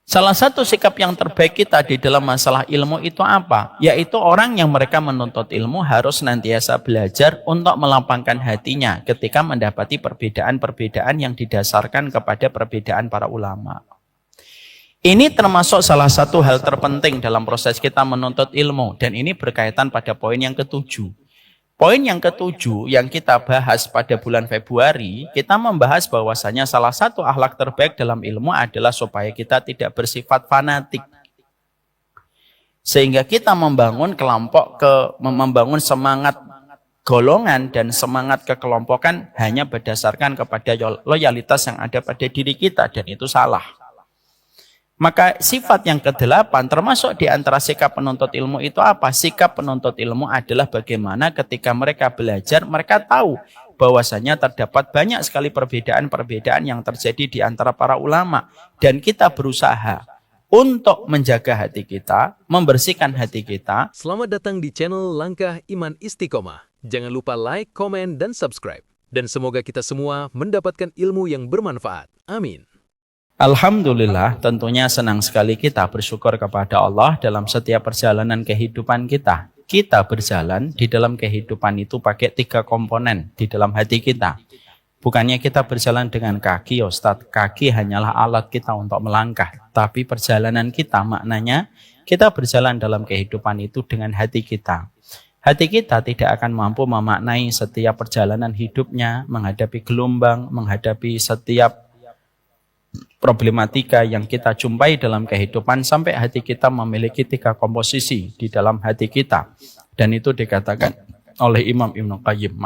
Salah satu sikap yang terbaik kita di dalam masalah ilmu itu apa? Yaitu orang yang mereka menuntut ilmu harus senantiasa belajar untuk melapangkan hatinya ketika mendapati perbedaan-perbedaan yang didasarkan kepada perbedaan para ulama. Ini termasuk salah satu hal terpenting dalam proses kita menuntut ilmu, dan ini berkaitan pada poin yang ketujuh. Poin yang ketujuh yang kita bahas pada bulan Februari, kita membahas bahwasanya salah satu akhlak terbaik dalam ilmu adalah supaya kita tidak bersifat fanatik. Sehingga kita membangun membangun semangat golongan dan semangat kekelompokan hanya berdasarkan kepada loyalitas yang ada pada diri kita, dan itu salah. Maka sifat yang kedelapan termasuk di antara sikap penuntut ilmu itu apa? Sikap penuntut ilmu adalah bagaimana ketika mereka belajar, mereka tahu bahwasanya terdapat banyak sekali perbedaan-perbedaan yang terjadi di antara para ulama. Dan kita berusaha untuk menjaga hati kita, membersihkan hati kita. Selamat datang di channel Langkah Iman Istiqomah. Jangan lupa like, komen, dan subscribe. Dan semoga kita semua mendapatkan ilmu yang bermanfaat. Amin. Alhamdulillah, tentunya senang sekali kita bersyukur kepada Allah dalam setiap perjalanan kehidupan kita. Kita berjalan di dalam kehidupan itu pakai 3 komponen di dalam hati kita. Bukannya kita berjalan dengan kaki, Ustadz. Kaki hanyalah alat kita untuk melangkah. Tapi perjalanan kita maknanya kita berjalan dalam kehidupan itu dengan hati kita. Hati kita tidak akan mampu memaknai setiap perjalanan hidupnya, menghadapi gelombang, menghadapi setiap problematika yang kita jumpai dalam kehidupan sampai hati kita memiliki 3 komposisi di dalam hati kita. Dan itu dikatakan oleh Imam Ibnu Qayyim,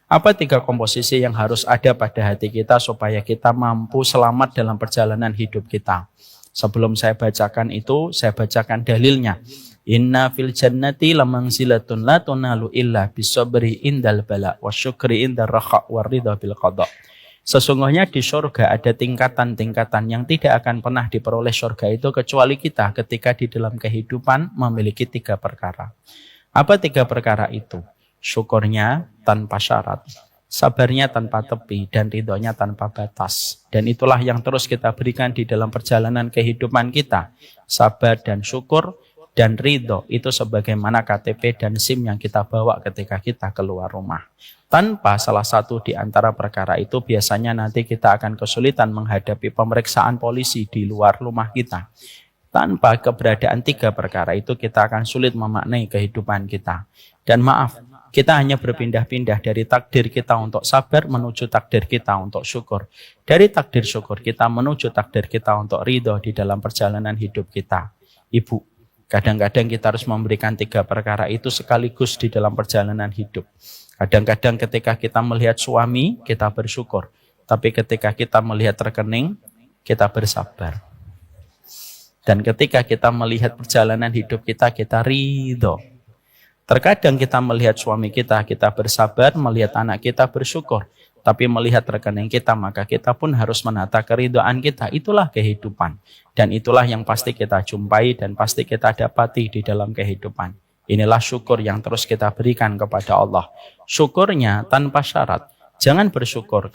Apa 3 komposisi yang harus ada pada hati kita supaya kita mampu selamat dalam perjalanan hidup kita? Sebelum saya bacakan itu, saya bacakan dalilnya. Inna fil jannati lamangzilatun la tunalu illa bisabri indal bala wa syukri indar rakha wa ridha bil qada. Sesungguhnya di surga ada tingkatan-tingkatan yang tidak akan pernah diperoleh surga itu kecuali kita ketika di dalam kehidupan memiliki 3 perkara. Apa 3 perkara itu? Syukurnya tanpa syarat, sabarnya tanpa tepi, dan ridhonya tanpa batas. Dan itulah yang terus kita berikan di dalam perjalanan kehidupan kita. Sabar dan syukur dan ridho itu sebagaimana KTP dan SIM yang kita bawa ketika kita keluar rumah. Tanpa salah satu di antara perkara itu, biasanya nanti kita akan kesulitan menghadapi pemeriksaan polisi di luar rumah kita. Tanpa keberadaan 3 perkara itu, kita akan sulit memaknai kehidupan kita. Dan maaf, kita hanya berpindah-pindah dari takdir kita untuk sabar menuju takdir kita untuk syukur. Dari takdir syukur kita menuju takdir kita untuk ridho di dalam perjalanan hidup kita. Ibu, kadang-kadang kita harus memberikan 3 perkara itu sekaligus di dalam perjalanan hidup. Kadang-kadang ketika kita melihat suami, kita bersyukur. Tapi ketika kita melihat rekening, kita bersabar. Dan ketika kita melihat perjalanan hidup kita, kita ridho. Terkadang kita melihat suami kita bersabar, melihat anak kita bersyukur. Tapi melihat rekening kita, maka kita pun harus menata keridhaan kita. Itulah kehidupan. Dan itulah yang pasti kita jumpai dan pasti kita dapati di dalam kehidupan. Inilah syukur yang terus kita berikan kepada Allah. Syukurnya tanpa syarat. Jangan bersyukur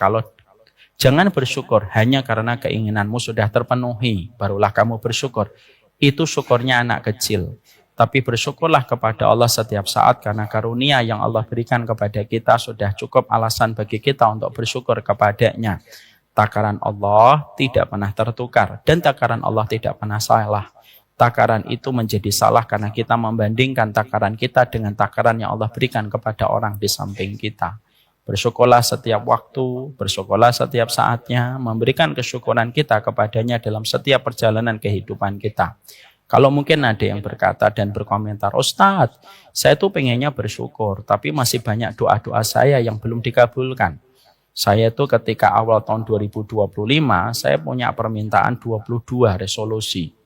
hanya karena keinginanmu sudah terpenuhi, barulah kamu bersyukur. Itu syukurnya anak kecil. Tapi bersyukurlah kepada Allah setiap saat karena karunia yang Allah berikan kepada kita sudah cukup alasan bagi kita untuk bersyukur kepadanya. Takaran Allah tidak pernah tertukar dan takaran Allah tidak pernah salah. Takaran itu menjadi salah karena kita membandingkan takaran kita dengan takaran yang Allah berikan kepada orang di samping kita. Bersyukurlah setiap waktu, bersyukurlah setiap saatnya, memberikan kesyukuran kita kepadanya dalam setiap perjalanan kehidupan kita. Kalau mungkin ada yang berkata dan berkomentar, Ustadz, saya tuh pengennya bersyukur, tapi masih banyak doa-doa saya yang belum dikabulkan. Saya tuh ketika awal tahun 2025, saya punya permintaan 22 resolusi.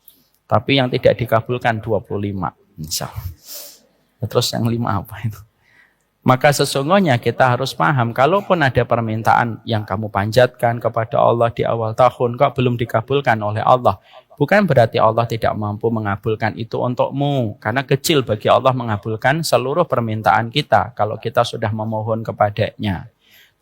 Tapi yang tidak dikabulkan 25. Misal. Terus yang 5 apa itu? Maka sesungguhnya kita harus paham, kalaupun ada permintaan yang kamu panjatkan kepada Allah di awal tahun, kok belum dikabulkan oleh Allah, bukan berarti Allah tidak mampu mengabulkan itu untukmu. Karena kecil bagi Allah mengabulkan seluruh permintaan kita kalau kita sudah memohon kepadanya.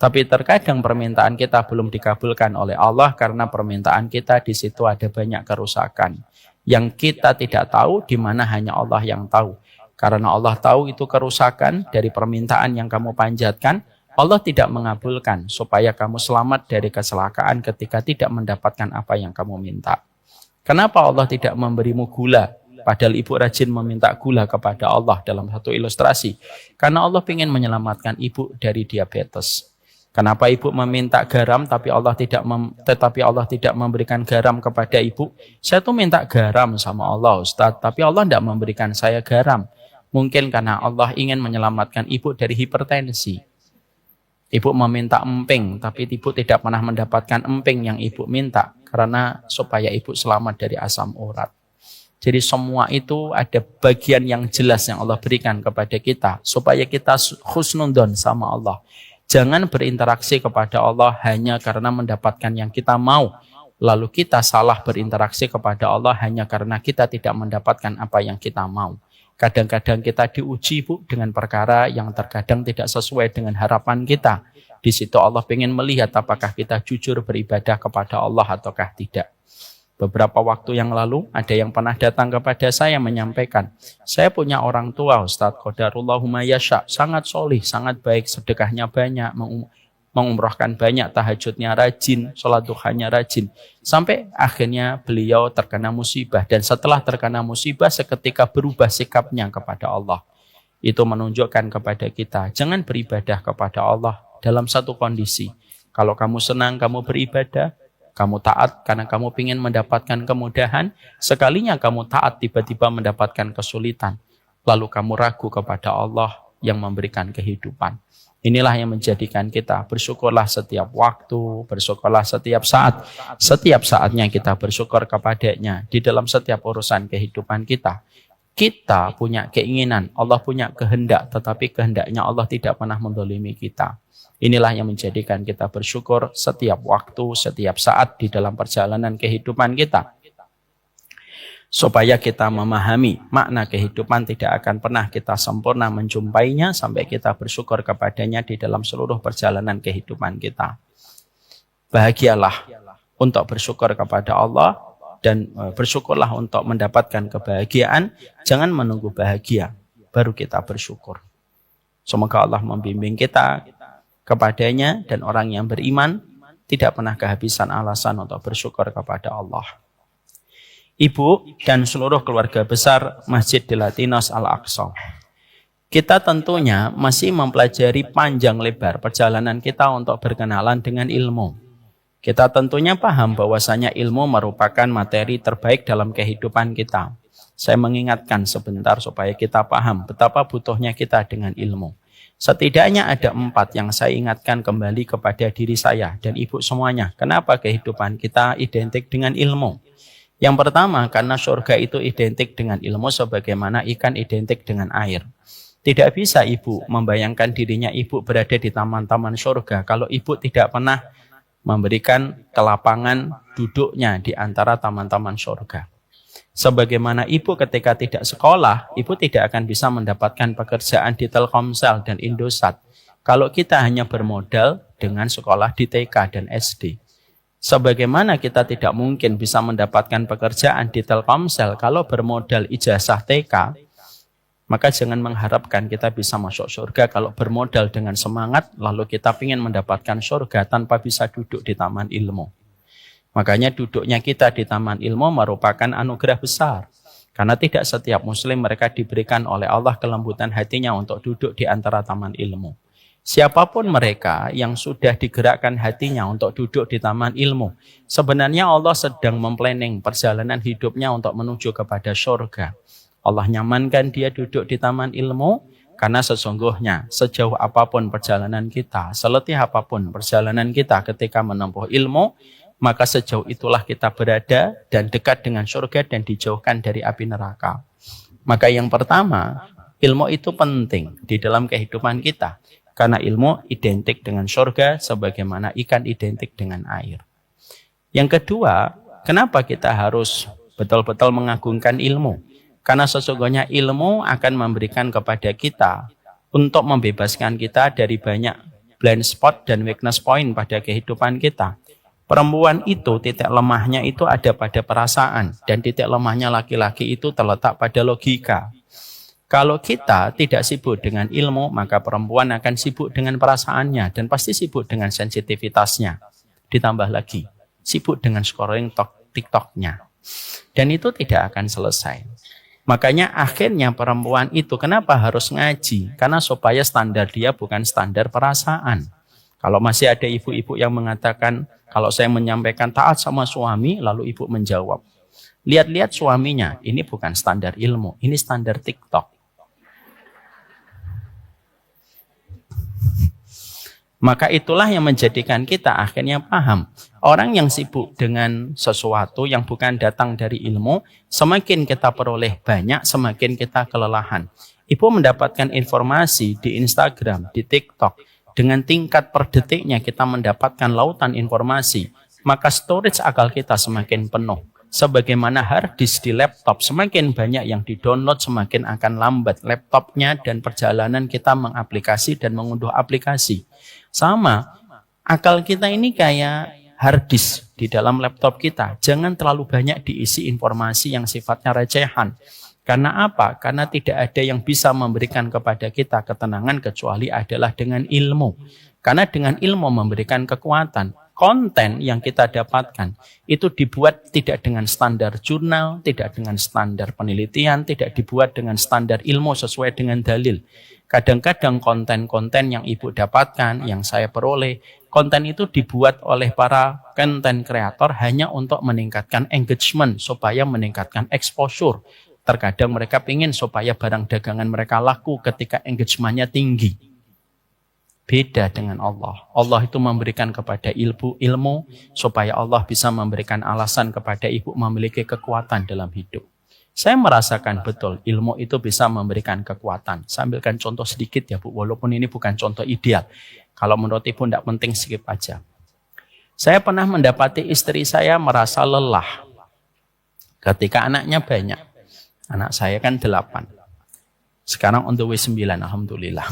Tapi terkadang permintaan kita belum dikabulkan oleh Allah karena permintaan kita di situ ada banyak kerusakan. Yang kita tidak tahu, di mana hanya Allah yang tahu. Karena Allah tahu itu kerusakan dari permintaan yang kamu panjatkan, Allah tidak mengabulkan supaya kamu selamat dari kecelakaan ketika tidak mendapatkan apa yang kamu minta. Kenapa Allah tidak memberimu gula? Padahal ibu rajin meminta gula kepada Allah dalam satu ilustrasi. Karena Allah ingin menyelamatkan ibu dari diabetes. Kenapa ibu meminta garam tetapi Allah tidak memberikan garam kepada ibu? Saya tuh minta garam sama Allah, Ustaz, tapi Allah tidak memberikan saya garam. Mungkin karena Allah ingin menyelamatkan ibu dari hipertensi. Ibu meminta emping, tapi ibu tidak pernah mendapatkan emping yang ibu minta karena supaya ibu selamat dari asam urat. Jadi semua itu ada bagian yang jelas yang Allah berikan kepada kita supaya kita husnudon sama Allah. Jangan berinteraksi kepada Allah hanya karena mendapatkan yang kita mau. Lalu kita salah berinteraksi kepada Allah hanya karena kita tidak mendapatkan apa yang kita mau. Kadang-kadang kita diuji, Bu, dengan perkara yang terkadang tidak sesuai dengan harapan kita. Di situ Allah ingin melihat apakah kita jujur beribadah kepada Allah ataukah tidak. Beberapa waktu yang lalu ada yang pernah datang kepada saya menyampaikan, saya punya orang tua, Ustadz, Qadarullahu yasha, sangat solih, sangat baik, sedekahnya banyak, mengumrohkan banyak, tahajudnya rajin, sholat duhanya rajin. Sampai akhirnya beliau terkena musibah, dan setelah terkena musibah seketika berubah sikapnya kepada Allah. Itu menunjukkan kepada kita, jangan beribadah kepada Allah dalam satu kondisi. Kalau kamu senang, kamu beribadah, kamu taat karena kamu ingin mendapatkan kemudahan, sekalinya kamu taat tiba-tiba mendapatkan kesulitan. Lalu kamu ragu kepada Allah yang memberikan kehidupan. Inilah yang menjadikan kita bersyukurlah setiap waktu, bersyukurlah setiap saat. Setiap saatnya kita bersyukur kepadanya di dalam setiap urusan kehidupan kita. Kita punya keinginan, Allah punya kehendak, tetapi kehendaknya Allah tidak pernah mendolimi kita. Inilah yang menjadikan kita bersyukur setiap waktu, setiap saat di dalam perjalanan kehidupan kita. Supaya kita memahami makna kehidupan tidak akan pernah kita sempurna menjumpainya sampai kita bersyukur kepadanya di dalam seluruh perjalanan kehidupan kita. Bahagialah untuk bersyukur kepada Allah dan bersyukurlah untuk mendapatkan kebahagiaan. Jangan menunggu bahagia, baru kita bersyukur. Semoga Allah membimbing kita kepadanya dan orang yang beriman tidak pernah kehabisan alasan untuk bersyukur kepada Allah. Ibu dan seluruh keluarga besar Masjid de Latinos Al-Aqsa. Kita tentunya masih mempelajari panjang lebar perjalanan kita untuk berkenalan dengan ilmu. Kita tentunya paham bahwasanya ilmu merupakan materi terbaik dalam kehidupan kita. Saya mengingatkan sebentar supaya kita paham betapa butuhnya kita dengan ilmu. Setidaknya ada 4 yang saya ingatkan kembali kepada diri saya dan ibu semuanya. Kenapa kehidupan kita identik dengan ilmu? Yang pertama, karena surga itu identik dengan ilmu sebagaimana ikan identik dengan air. Tidak bisa ibu membayangkan dirinya ibu berada di taman-taman surga kalau ibu tidak pernah memberikan kelapangan duduknya di antara taman-taman surga. Sebagaimana ibu ketika tidak sekolah, ibu tidak akan bisa mendapatkan pekerjaan di Telkomsel dan Indosat. Kalau kita hanya bermodal dengan sekolah di TK dan SD. Sebagaimana kita tidak mungkin bisa mendapatkan pekerjaan di Telkomsel kalau bermodal ijazah TK, maka jangan mengharapkan kita bisa masuk surga kalau bermodal dengan semangat, lalu kita ingin mendapatkan surga tanpa bisa duduk di taman ilmu. Makanya duduknya kita di taman ilmu merupakan anugerah besar. Karena tidak setiap muslim mereka diberikan oleh Allah kelembutan hatinya untuk duduk di antara taman ilmu. Siapapun mereka yang sudah digerakkan hatinya untuk duduk di taman ilmu, sebenarnya Allah sedang memplanning perjalanan hidupnya untuk menuju kepada surga. Allah nyamankan dia duduk di taman ilmu, karena sesungguhnya sejauh apapun perjalanan kita, seletih apapun perjalanan kita ketika menempuh ilmu, maka sejauh itulah kita berada dan dekat dengan surga dan dijauhkan dari api neraka. Maka yang pertama, ilmu itu penting di dalam kehidupan kita. Karena ilmu identik dengan surga sebagaimana ikan identik dengan air. Yang kedua, kenapa kita harus betul-betul mengagungkan ilmu? Karena sesungguhnya ilmu akan memberikan kepada kita untuk membebaskan kita dari banyak blind spot dan weakness point pada kehidupan kita. Perempuan itu titik lemahnya itu ada pada perasaan, dan titik lemahnya laki-laki itu terletak pada logika. Kalau kita tidak sibuk dengan ilmu, maka perempuan akan sibuk dengan perasaannya dan pasti sibuk dengan sensitivitasnya. Ditambah lagi, sibuk dengan scrolling TikTok-nya. Dan itu tidak akan selesai. Makanya akhirnya perempuan itu kenapa harus ngaji? Karena supaya standar dia bukan standar perasaan. Kalau masih ada ibu-ibu yang mengatakan, kalau saya menyampaikan taat sama suami, lalu ibu menjawab, lihat-lihat suaminya, ini bukan standar ilmu, ini standar TikTok. Maka itulah yang menjadikan kita akhirnya paham. Orang yang sibuk dengan sesuatu yang bukan datang dari ilmu, semakin kita peroleh banyak, semakin kita kelelahan. Ibu mendapatkan informasi di Instagram, di TikTok, dengan tingkat per detiknya kita mendapatkan lautan informasi, maka storage akal kita semakin penuh. Sebagaimana hard disk di laptop, semakin banyak yang didownload, semakin akan lambat laptopnya dan perjalanan kita mengaplikasi dan mengunduh aplikasi. Sama, akal kita ini kayak hard disk di dalam laptop kita. Jangan terlalu banyak diisi informasi yang sifatnya recehan. Karena apa? Karena tidak ada yang bisa memberikan kepada kita ketenangan kecuali adalah dengan ilmu. Karena dengan ilmu memberikan kekuatan. Konten yang kita dapatkan itu dibuat tidak dengan standar jurnal, tidak dengan standar penelitian, tidak dibuat dengan standar ilmu sesuai dengan dalil. Kadang-kadang konten-konten yang ibu dapatkan, yang saya peroleh, konten itu dibuat oleh para konten kreator hanya untuk meningkatkan engagement, supaya meningkatkan exposure. Terkadang mereka ingin supaya barang dagangan mereka laku ketika engagement-nya tinggi. Beda dengan Allah. Allah itu memberikan kepada ilmu supaya Allah bisa memberikan alasan kepada ibu memiliki kekuatan dalam hidup. Saya merasakan betul ilmu itu bisa memberikan kekuatan. Saya ambilkan contoh sedikit ya Bu, walaupun ini bukan contoh ideal. Kalau menurut ibu tidak penting, skip aja. Saya pernah mendapati istri saya merasa lelah ketika anaknya banyak. Anak saya kan 8. Sekarang on the way 9, alhamdulillah.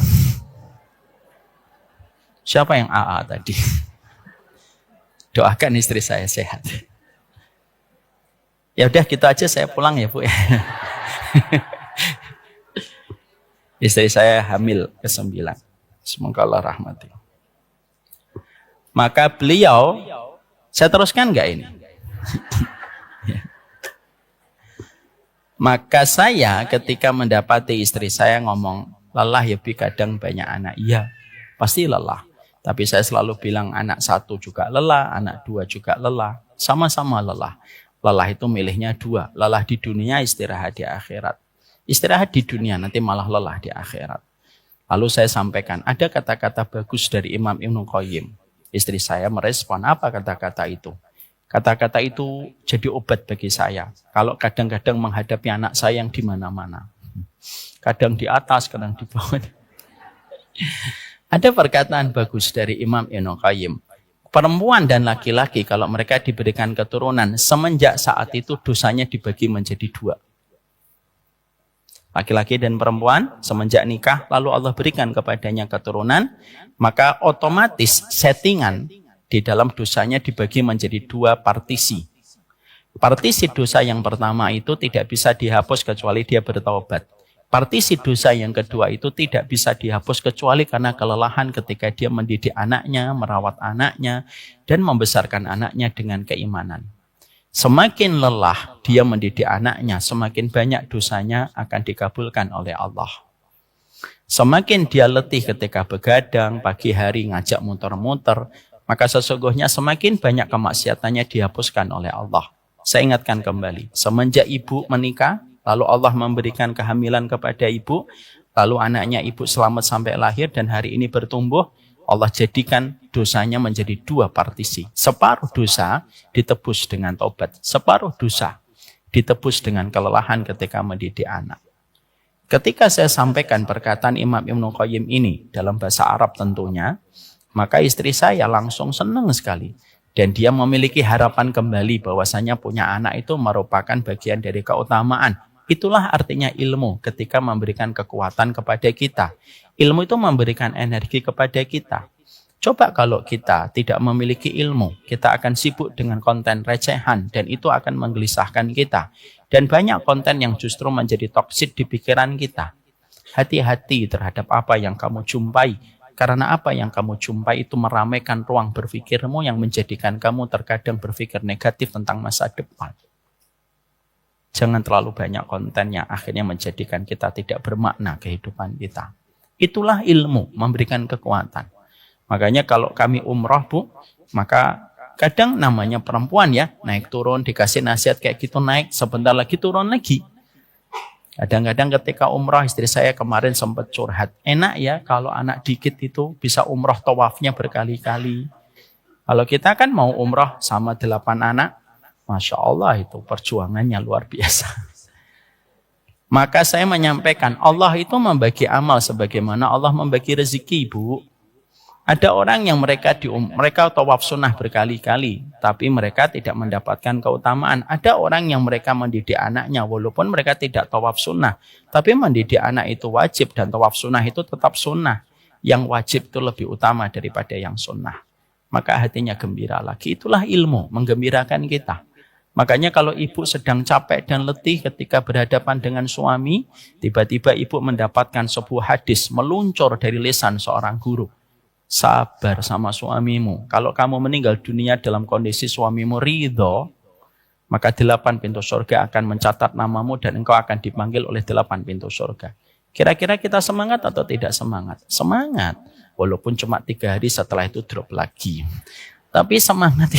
Siapa yang AA tadi? Doakan istri saya sehat. Ya udah gitu aja, saya pulang ya Bu. Istri saya hamil ke-9. Semoga Allah rahmati. Maka beliau, saya teruskan enggak ini? Maka saya ketika mendapati istri saya ngomong, lelah ya Bi, kadang banyak anak. Iya, pasti lelah. Tapi saya selalu bilang anak 1 juga lelah, anak 2 juga lelah. Sama-sama lelah. Lelah itu milihnya 2. Lelah di dunia, istirahat di akhirat. Istirahat di dunia, nanti malah lelah di akhirat. Lalu saya sampaikan, ada kata-kata bagus dari Imam Ibnu Qayyim. Istri saya merespon, apa kata-kata itu? Kata-kata itu jadi obat bagi saya. Kalau kadang-kadang menghadapi anak saya yang di mana-mana. Kadang di atas, kadang di bawah. Ada perkataan bagus dari Imam Ibnu Qayyim. Perempuan dan laki-laki kalau mereka diberikan keturunan, semenjak saat itu dosanya dibagi menjadi 2. Laki-laki dan perempuan semenjak nikah, lalu Allah berikan kepadanya keturunan, maka otomatis settingan di dalam dosanya dibagi menjadi 2 partisi. Partisi dosa yang pertama itu tidak bisa dihapus kecuali dia bertaubat. Partisi dosa yang kedua itu tidak bisa dihapus kecuali karena kelelahan ketika dia mendidik anaknya, merawat anaknya, dan membesarkan anaknya dengan keimanan. Semakin lelah dia mendidik anaknya, semakin banyak dosanya akan dikabulkan oleh Allah. Semakin dia letih ketika begadang, pagi hari ngajak muter-muter, maka sesungguhnya semakin banyak kemaksiatannya dihapuskan oleh Allah. Saya ingatkan kembali, semenjak ibu menikah, lalu Allah memberikan kehamilan kepada ibu, lalu anaknya ibu selamat sampai lahir dan hari ini bertumbuh, Allah jadikan dosanya menjadi 2 partisi. Separuh dosa ditebus dengan taubat, separuh dosa ditebus dengan kelelahan ketika mendidik anak. Ketika saya sampaikan perkataan Imam Ibnu Qayyim ini dalam bahasa Arab tentunya, maka istri saya langsung senang sekali. Dan dia memiliki harapan kembali bahwasanya punya anak itu merupakan bagian dari keutamaan. Itulah artinya ilmu ketika memberikan kekuatan kepada kita. Ilmu itu memberikan energi kepada kita. Coba kalau kita tidak memiliki ilmu, kita akan sibuk dengan konten recehan dan itu akan menggelisahkan kita. Dan banyak konten yang justru menjadi toksik di pikiran kita. Hati-hati terhadap apa yang kamu jumpai. Karena apa yang kamu jumpai itu meramaikan ruang berpikirmu yang menjadikan kamu terkadang berpikir negatif tentang masa depan. Jangan terlalu banyak konten yang akhirnya menjadikan kita tidak bermakna kehidupan kita. Itulah ilmu, memberikan kekuatan. Makanya kalau kami umroh, Bu, maka kadang namanya perempuan ya, naik turun, dikasih nasihat kayak gitu, naik, sebentar lagi turun lagi. Kadang-kadang ketika umroh, istri saya kemarin sempat curhat. Enak ya kalau anak dikit itu bisa umroh tawafnya berkali-kali. Kalau kita kan mau umroh sama 8 anak, Masya Allah itu perjuangannya luar biasa. Maka saya menyampaikan, Allah itu membagi amal sebagaimana Allah membagi rezeki, Bu. Ada orang yang mereka tawaf sunnah berkali-kali, tapi mereka tidak mendapatkan keutamaan. Ada orang yang mereka mendidik anaknya, walaupun mereka tidak tawaf sunnah, tapi mendidik anak itu wajib dan tawaf sunnah itu tetap sunnah. Yang wajib itu lebih utama daripada yang sunnah. Maka hatinya gembira lagi. Itulah ilmu, menggembirakan kita. Makanya kalau ibu sedang capek dan letih ketika berhadapan dengan suami, tiba-tiba ibu mendapatkan sebuah hadis meluncur dari lisan seorang guru. Sabar sama suamimu. Kalau kamu meninggal dunia dalam kondisi suamimu ridho, maka 8 pintu surga akan mencatat namamu dan engkau akan dipanggil oleh 8 pintu surga. Kira-kira kita semangat atau tidak semangat? Semangat. Walaupun cuma 3 hari setelah itu drop lagi. Tapi semangat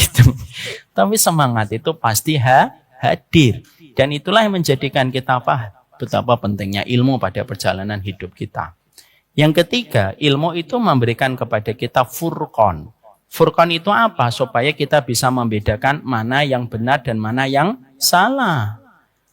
itu pasti hadir. Dan itulah yang menjadikan kita paham betapa pentingnya ilmu pada perjalanan hidup kita. Yang ketiga, ilmu itu memberikan kepada kita furqan. Furqan itu apa? Supaya kita bisa membedakan mana yang benar dan mana yang salah.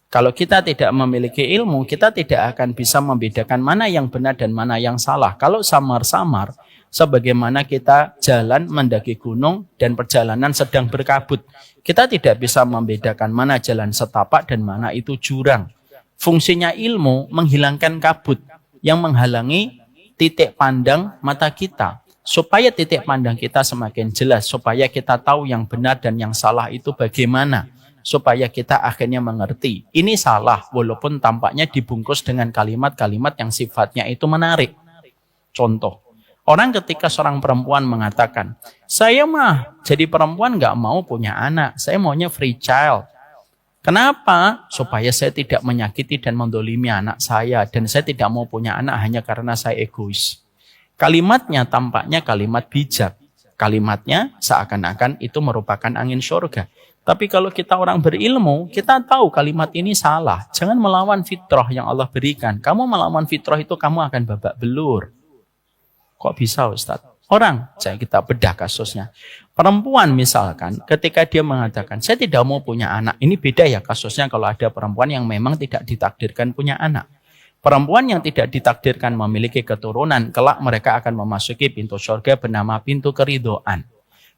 Kalau kita tidak memiliki ilmu, kita tidak akan bisa membedakan mana yang benar dan mana yang salah. Kalau samar-samar, sebagaimana kita jalan mendaki gunung dan perjalanan sedang berkabut. Kita tidak bisa membedakan mana jalan setapak dan mana itu jurang. Fungsinya ilmu menghilangkan kabut yang menghalangi titik pandang mata kita. Supaya titik pandang kita semakin jelas. Supaya kita tahu yang benar dan yang salah itu bagaimana. Supaya kita akhirnya mengerti. Ini salah walaupun tampaknya dibungkus dengan kalimat-kalimat yang sifatnya itu menarik. Contoh. Orang ketika seorang perempuan mengatakan, saya mah jadi perempuan gak mau punya anak. Saya maunya free child. Kenapa? Supaya saya tidak menyakiti dan mendolimi anak saya. Dan saya tidak mau punya anak hanya karena saya egois. Kalimatnya tampaknya kalimat bijak. Kalimatnya seakan-akan itu merupakan angin surga. Tapi kalau kita orang berilmu, kita tahu kalimat ini salah. Jangan melawan fitrah yang Allah berikan. Kamu melawan fitrah itu kamu akan babak belur. Kok bisa Ustaz? Orang, kita bedah kasusnya. Perempuan misalkan, ketika dia mengatakan, saya tidak mau punya anak. Ini beda ya kasusnya kalau ada perempuan yang memang tidak ditakdirkan punya anak. Perempuan yang tidak ditakdirkan memiliki keturunan, kelak mereka akan memasuki pintu surga bernama pintu keridhaan.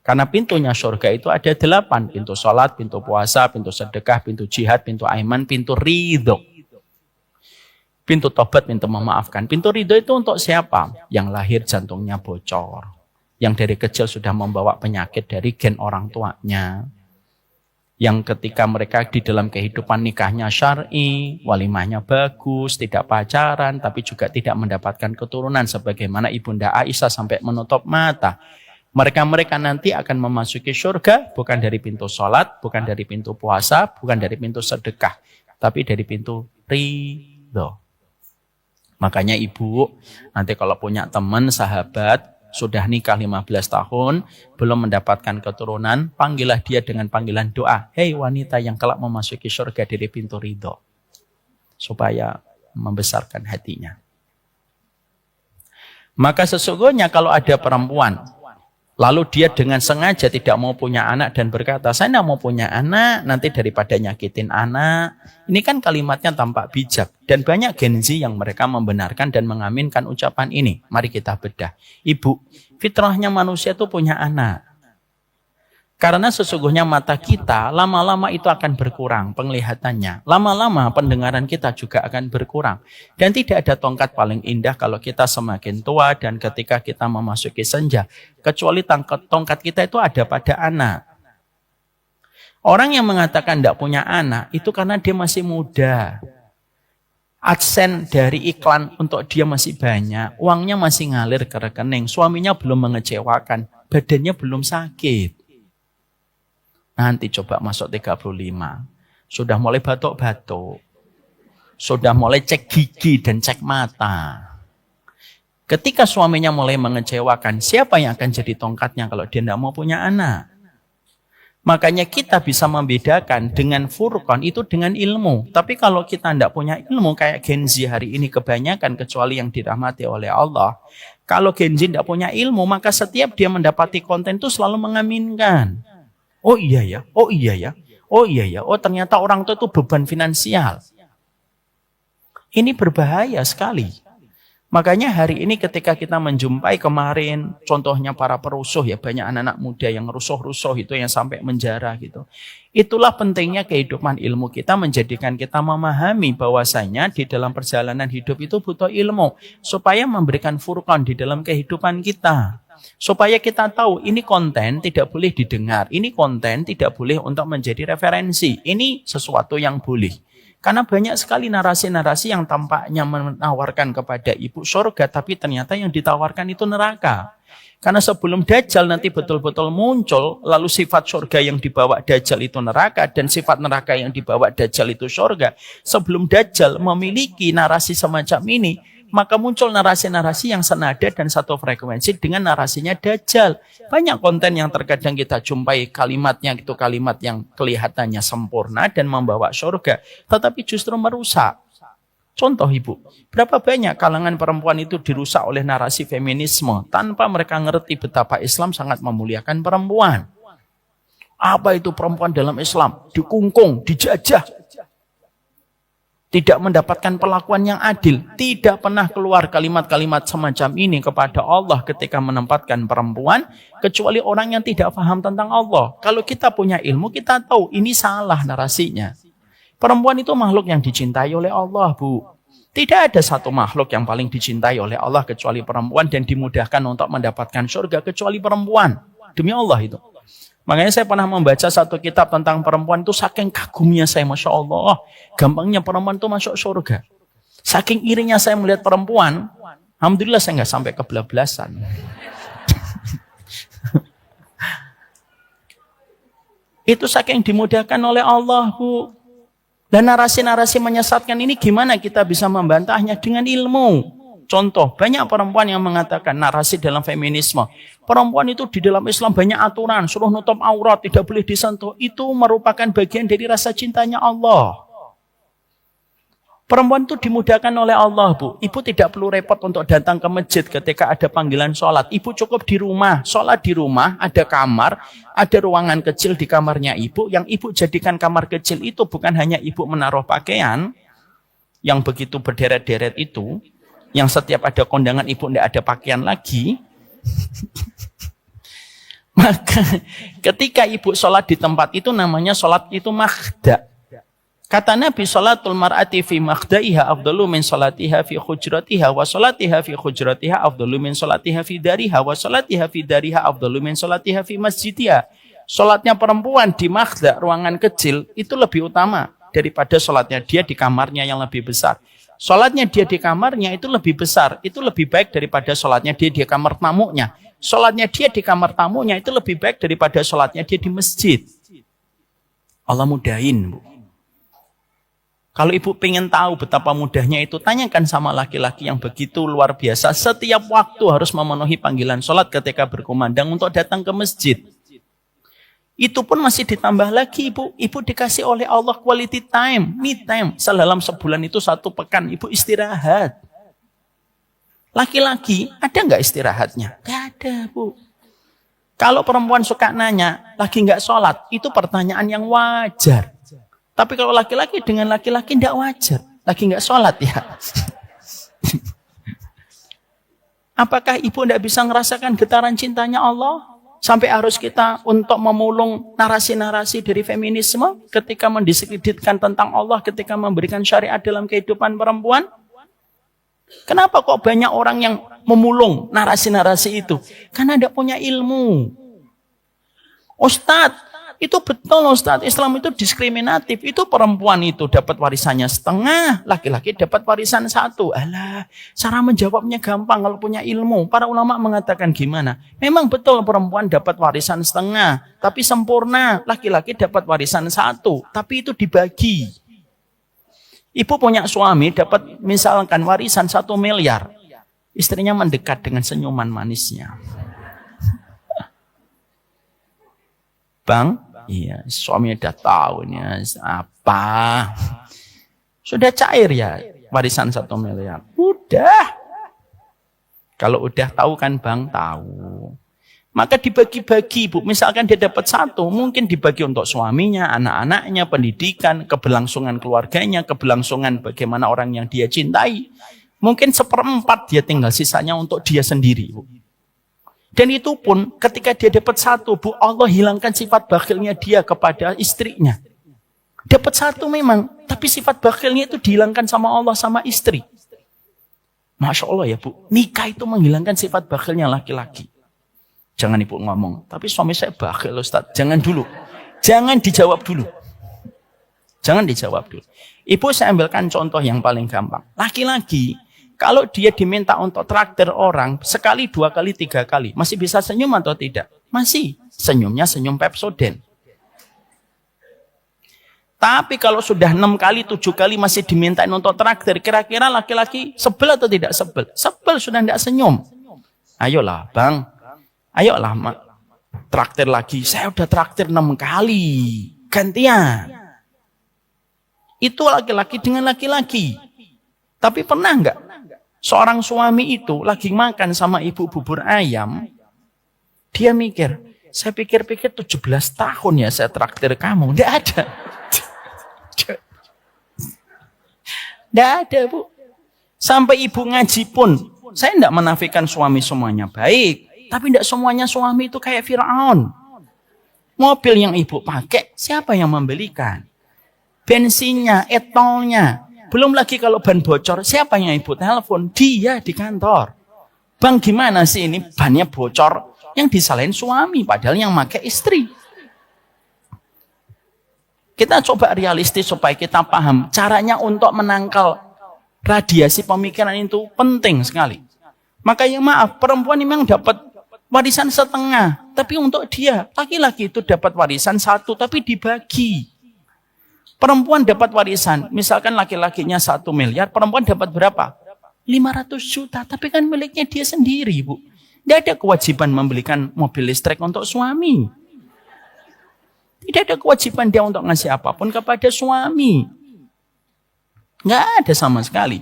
Karena pintunya surga itu ada 8. Pintu sholat, pintu puasa, pintu sedekah, pintu jihad, pintu aiman, pintu ridho. Pintu tobat, pintu memaafkan. Pintu ridho itu untuk siapa? Yang lahir jantungnya bocor. Yang dari kecil sudah membawa penyakit dari gen orang tuanya. Yang ketika mereka di dalam kehidupan nikahnya syar'i, walimahnya bagus, tidak pacaran, tapi juga tidak mendapatkan keturunan. Sebagaimana Ibunda Aisyah sampai menutup mata. Mereka nanti akan memasuki surga bukan dari pintu sholat, bukan dari pintu puasa, bukan dari pintu sedekah. Tapi dari pintu ridho. Makanya ibu, nanti kalau punya teman, sahabat, sudah nikah 15 tahun, belum mendapatkan keturunan, panggillah dia dengan panggilan doa. Hei wanita yang kelak memasuki surga dari pintu ridho. Supaya membesarkan hatinya. Maka sesungguhnya kalau ada perempuan, lalu dia dengan sengaja tidak mau punya anak dan berkata, saya tidak mau punya anak, nanti daripada nyakitin anak. Ini kan kalimatnya tampak bijak. Dan banyak Gen Z yang mereka membenarkan dan mengaminkan ucapan ini. Mari kita bedah. Ibu, fitrahnya manusia itu punya anak. Karena sesungguhnya mata kita lama-lama itu akan berkurang penglihatannya. Lama-lama pendengaran kita juga akan berkurang. Dan tidak ada tongkat paling indah kalau kita semakin tua dan ketika kita memasuki senja. Kecuali tongkat kita itu ada pada anak. Orang yang mengatakan tidak punya anak itu karena dia masih muda. Adsen dari iklan untuk dia masih banyak. Uangnya masih ngalir ke rekening. Suaminya belum mengecewakan. Badannya belum sakit. Nanti coba masuk 35. Sudah mulai batuk-batuk. Sudah mulai cek gigi dan cek mata. Ketika suaminya mulai mengecewakan, siapa yang akan jadi tongkatnya kalau dia tidak mau punya anak? Makanya kita bisa membedakan dengan furqan itu dengan ilmu. Tapi kalau kita tidak punya ilmu, kayak Gen Z hari ini kebanyakan, kecuali yang dirahmati oleh Allah. Kalau Gen Z tidak punya ilmu, maka setiap dia mendapati konten itu selalu mengaminkan. Oh iya ya, oh iya ya, oh iya ya, oh ternyata orang tua itu beban finansial. Ini berbahaya sekali. Makanya hari ini ketika kita menjumpai kemarin, contohnya para perusuh ya, banyak anak-anak muda yang rusuh-rusuh itu yang sampai menjara gitu. Itulah pentingnya kehidupan ilmu kita menjadikan kita memahami bahwasanya di dalam perjalanan hidup itu butuh ilmu. Supaya memberikan furqan di dalam kehidupan kita. Supaya kita tahu ini konten tidak boleh didengar, ini konten tidak boleh untuk menjadi referensi, ini sesuatu yang boleh. Karena banyak sekali narasi-narasi yang tampaknya menawarkan kepada ibu surga, tapi ternyata yang ditawarkan itu neraka. Karena sebelum Dajjal nanti betul-betul muncul, lalu sifat surga yang dibawa Dajjal itu neraka, dan sifat neraka yang dibawa Dajjal itu surga. Sebelum Dajjal memiliki narasi semacam ini, maka muncul narasi-narasi yang senada dan satu frekuensi dengan narasinya Dajjal. Banyak konten yang terkadang kita jumpai kalimatnya itu kalimat yang kelihatannya sempurna dan membawa surga, tetapi justru merusak. Contoh ibu, berapa banyak kalangan perempuan itu dirusak oleh narasi feminisme tanpa mereka ngerti betapa Islam sangat memuliakan perempuan. Apa itu perempuan dalam Islam? Dikungkung, dijajah. Tidak mendapatkan perlakuan yang adil. Tidak pernah keluar kalimat-kalimat semacam ini kepada Allah ketika menempatkan perempuan. Kecuali orang yang tidak paham tentang Allah. Kalau kita punya ilmu, kita tahu ini salah narasinya. Perempuan itu makhluk yang dicintai oleh Allah, Bu. Tidak ada satu makhluk yang paling dicintai oleh Allah kecuali perempuan. Dan dimudahkan untuk mendapatkan surga kecuali perempuan. Demi Allah itu. Makanya saya pernah membaca satu kitab tentang perempuan itu saking kagumnya saya, Masya Allah. Gampangnya perempuan itu masuk surga. Saking irinya saya melihat perempuan, alhamdulillah saya nggak sampai kebablasan. Itu saking dimudahkan oleh Allah, Bu. Dan narasi-narasi menyesatkan ini gimana kita bisa membantahnya dengan ilmu? Contoh, banyak perempuan yang mengatakan narasi dalam feminisme. Perempuan itu di dalam Islam banyak aturan, suruh nutup aurat, tidak boleh disentuh. Itu merupakan bagian dari rasa cintanya Allah. Perempuan itu dimudahkan oleh Allah, Bu. Ibu tidak perlu repot untuk datang ke masjid ketika ada panggilan sholat. Ibu cukup di rumah, sholat di rumah, ada kamar, ada ruangan kecil di kamarnya ibu. Yang ibu jadikan kamar kecil itu bukan hanya ibu menaruh pakaian, yang begitu berderet-deret itu, yang setiap ada kondangan ibu tidak ada pakaian lagi. Maka ketika ibu sholat di tempat itu namanya sholat itu makhda. Kata Nabi, sholatul mar'ati fi makhdaiha afdalu min sholatiha fi khujratiha wa sholatiha fi khujratiha afdalu min sholatiha fi dariha wa sholatiha fi dariha afdalu min sholatiha fi masjidiha. Sholatnya perempuan di makhda, ruangan kecil, itu lebih utama daripada sholatnya dia di kamarnya yang lebih besar. Sholatnya dia di kamarnya itu lebih besar, itu lebih baik daripada sholatnya dia di kamar tamunya. Sholatnya dia di kamar tamunya itu lebih baik daripada sholatnya dia di masjid. Allah mudahin, Bu. Kalau ibu pengen tahu betapa mudahnya itu, tanyakan sama laki-laki yang begitu luar biasa. Setiap waktu harus memenuhi panggilan sholat ketika berkumandang untuk datang ke masjid. Itu pun masih ditambah lagi, Ibu. Ibu dikasih oleh Allah quality time, me time. Dalam sebulan itu 1 pekan, Ibu istirahat. Laki-laki, ada nggak istirahatnya? Nggak ada, Bu. Kalau perempuan suka nanya, lagi nggak sholat, itu pertanyaan yang wajar. Tapi kalau laki-laki dengan laki-laki nggak wajar. Lagi nggak sholat ya. Apakah ibu nggak bisa ngerasakan getaran cintanya Allah? Sampai harus kita untuk memulung narasi-narasi dari feminisme ketika mendiskreditkan tentang Allah, ketika memberikan syariat dalam kehidupan perempuan. Kenapa kok banyak orang yang memulung narasi-narasi itu? Karena tidak punya ilmu. Ustadz, itu betul Ustadz, Islam itu diskriminatif. Itu perempuan itu dapat warisannya setengah, laki-laki dapat warisan satu. Alah, cara menjawabnya gampang kalau punya ilmu. Para ulama mengatakan gimana? Memang betul perempuan dapat warisan setengah, tapi sempurna. Laki-laki dapat warisan satu, tapi itu dibagi. Ibu punya suami dapat misalkan warisan 1 miliar. Istrinya mendekat dengan senyuman manisnya. Bang, iya, suami udah tahu nih apa. Sudah cair ya warisan 1 miliar. Udah. Kalau udah tahu kan bang, tahu. Maka dibagi-bagi, Bu. Misalkan dia dapat 1, mungkin dibagi untuk suaminya, anak-anaknya, pendidikan, keberlangsungan keluarganya, keberlangsungan bagaimana orang yang dia cintai. Mungkin 1/4 dia tinggal sisanya untuk dia sendiri, Bu. Dan itu pun ketika dia dapat 1, Bu, Allah hilangkan sifat bakhilnya dia kepada istrinya. Dapat 1 memang, tapi sifat bakhilnya itu dihilangkan sama Allah, sama istri. Masya Allah ya Bu, nikah itu menghilangkan sifat bakhilnya laki-laki. Jangan ibu ngomong, tapi suami saya bakhil Ustaz. Jangan dulu, jangan dijawab dulu. Jangan dijawab dulu. Ibu saya ambilkan contoh yang paling gampang. Laki-laki, kalau dia diminta untuk traktir orang, sekali, 2 kali, 3 kali, masih bisa senyum atau tidak? Masih. Senyumnya senyum Pepsodent. Tapi kalau sudah 6 kali, 7 kali masih dimintain untuk traktir, kira-kira laki-laki sebel atau tidak sebel? Sebel, sudah tidak senyum. Ayolah bang, ayolah traktir lagi. Saya udah traktir 6 kali, gantian. Itu laki-laki dengan laki-laki. Tapi pernah nggak seorang suami itu lagi makan sama ibu bubur ayam, dia mikir, saya pikir-pikir 17 tahun ya saya traktir kamu. Nggak ada. Nggak ada Bu. Sampai ibu ngaji pun, saya tidak menafikan suami semuanya baik, tapi tidak semuanya suami itu kayak Firaun. Mobil yang ibu pakai, siapa yang membelikan? Bensinnya, etolnya. Belum lagi kalau ban bocor, siapa yang ibu telepon? Dia di kantor. Bang gimana sih ini bannya bocor? Yang disalahin suami, padahal yang pakai istri. Kita coba realistis supaya kita paham. Caranya untuk menangkal radiasi pemikiran itu penting sekali. Makanya maaf, perempuan memang dapat warisan setengah. Tapi untuk dia, laki-laki itu dapat warisan 1, tapi dibagi. Perempuan dapat warisan, misalkan laki-lakinya 1 miliar, perempuan dapat berapa? 500 juta, tapi kan miliknya dia sendiri, Bu. Tidak ada kewajiban membelikan mobil listrik untuk suami. Tidak ada kewajiban dia untuk ngasih apapun kepada suami. Nggak ada sama sekali.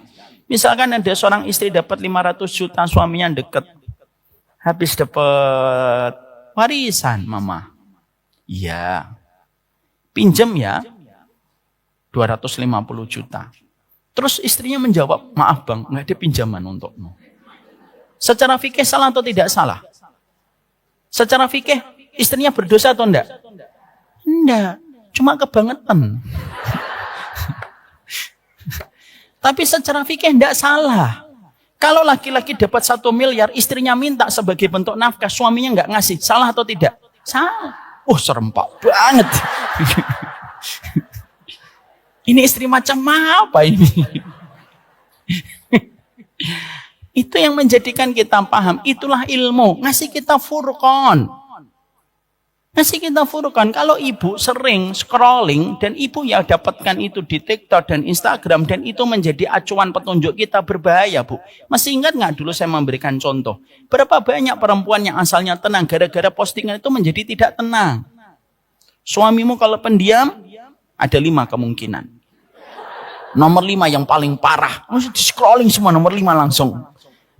Misalkan ada seorang istri dapat 500 juta, suaminya deket. Habis dapat warisan, mama. Iya. Pinjam ya. 250 juta. Terus istrinya menjawab, maaf bang, nggak ada pinjaman untukmu. Secara fikih salah atau tidak salah? Secara fikih istrinya berdosa atau enggak? Enggak, cuma kebangetan. Tapi secara fikih enggak salah. Kalau laki-laki dapat 1 miliar, istrinya minta sebagai bentuk nafkah, suaminya enggak ngasih, salah atau tidak? Salah. Serempak banget. Ini istri macam apa ini? Itu yang menjadikan kita paham. Itulah ilmu. Ngasih kita furqan. Ngasih kita furqan. Kalau ibu sering scrolling dan ibu ya dapatkan itu di TikTok dan Instagram dan itu menjadi acuan petunjuk kita, berbahaya Bu. Masih ingat nggak dulu saya memberikan contoh? Berapa banyak perempuan yang asalnya tenang gara-gara postingan itu menjadi tidak tenang. Suamimu kalau pendiam ada 5 kemungkinan. Nomor 5 yang paling parah. Masih di scrolling semua nomor 5 langsung.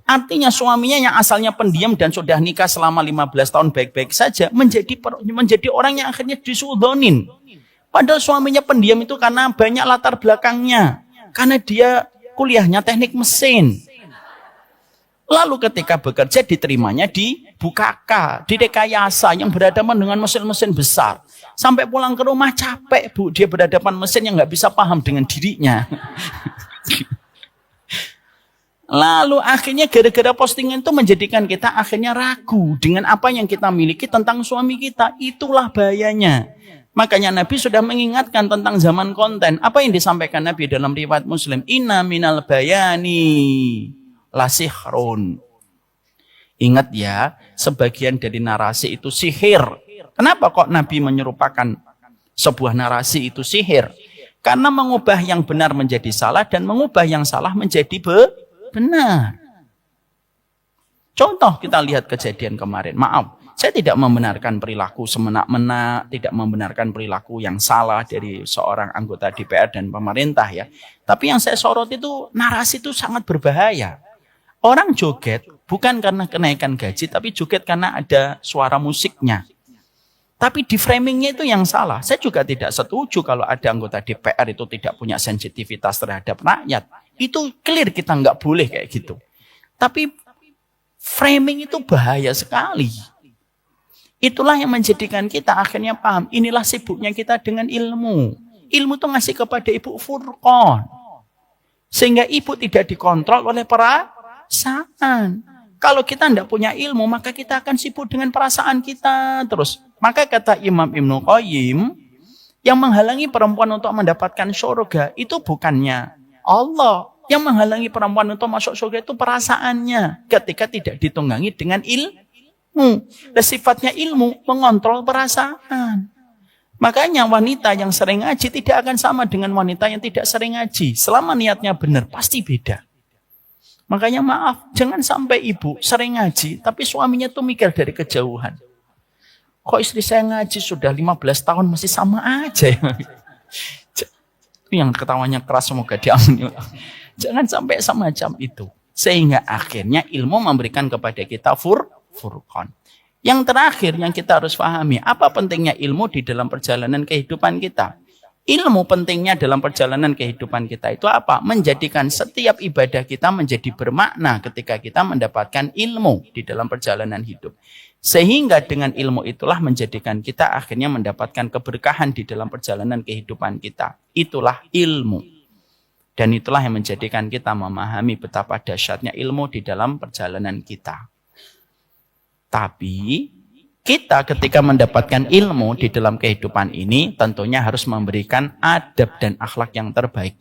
Artinya suaminya yang asalnya pendiam dan sudah nikah selama 15 tahun baik-baik saja menjadi orang yang akhirnya disudonin. Padahal suaminya pendiam itu karena banyak latar belakangnya. Karena dia kuliahnya teknik mesin. Lalu ketika bekerja diterimanya di bukaka, direkayasa yang berhadapan dengan mesin-mesin besar. Sampai pulang ke rumah capek Bu, dia berhadapan mesin yang nggak bisa paham dengan dirinya. Lalu akhirnya gara-gara postingan itu menjadikan kita akhirnya ragu dengan apa yang kita miliki tentang suami kita. Itulah bahayanya. Makanya Nabi sudah mengingatkan tentang zaman konten. Apa yang disampaikan Nabi dalam riwayat Muslim? Inna minal bayani lasihrun. Ingat ya, sebagian dari narasi itu sihir. Kenapa kok Nabi menyerupakan sebuah narasi itu sihir? Karena mengubah yang benar menjadi salah dan mengubah yang salah menjadi benar. Contoh kita lihat kejadian kemarin. Maaf, saya tidak membenarkan perilaku semena-mena, tidak membenarkan perilaku yang salah dari seorang anggota DPR dan pemerintah ya. Tapi yang saya sorot itu narasi itu sangat berbahaya. Orang joget bukan karena kenaikan gaji, tapi joget karena ada suara musiknya. Tapi di framingnya itu yang salah. Saya juga tidak setuju kalau ada anggota DPR itu tidak punya sensitivitas terhadap rakyat. Itu clear kita nggak boleh kayak gitu. Tapi framing itu bahaya sekali. Itulah yang menjadikan kita akhirnya paham. Inilah sibuknya kita dengan ilmu. Ilmu itu ngasih kepada Ibu Furqan. Sehingga ibu tidak dikontrol oleh perasaan. Kalau kita tidak punya ilmu, maka kita akan sibuk dengan perasaan kita terus. Maka kata Imam Ibnu Qayyim, yang menghalangi perempuan untuk mendapatkan surga itu bukannya Allah. Yang menghalangi perempuan untuk masuk surga itu perasaannya. Ketika tidak ditunggangi dengan ilmu. Dan sifatnya ilmu mengontrol perasaan. Makanya wanita yang sering ngaji tidak akan sama dengan wanita yang tidak sering ngaji. Selama niatnya benar, pasti beda. Makanya maaf, jangan sampai ibu sering ngaji, tapi suaminya tuh mikir dari kejauhan. Kok istri saya ngaji sudah 15 tahun masih sama aja ya? Itu yang ketawanya keras, semoga diampuni. Jangan sampai semacam itu. Sehingga akhirnya ilmu memberikan kepada kita furqan. Yang terakhir yang kita harus pahami, apa pentingnya ilmu di dalam perjalanan kehidupan kita? Ilmu pentingnya dalam perjalanan kehidupan kita itu apa? Menjadikan setiap ibadah kita menjadi bermakna ketika kita mendapatkan ilmu di dalam perjalanan hidup. Sehingga dengan ilmu itulah menjadikan kita akhirnya mendapatkan keberkahan di dalam perjalanan kehidupan kita. Itulah ilmu. Dan itulah yang menjadikan kita memahami betapa dahsyatnya ilmu di dalam perjalanan kita. Tapi kita ketika mendapatkan ilmu di dalam kehidupan ini tentunya harus memberikan adab dan akhlak yang terbaik.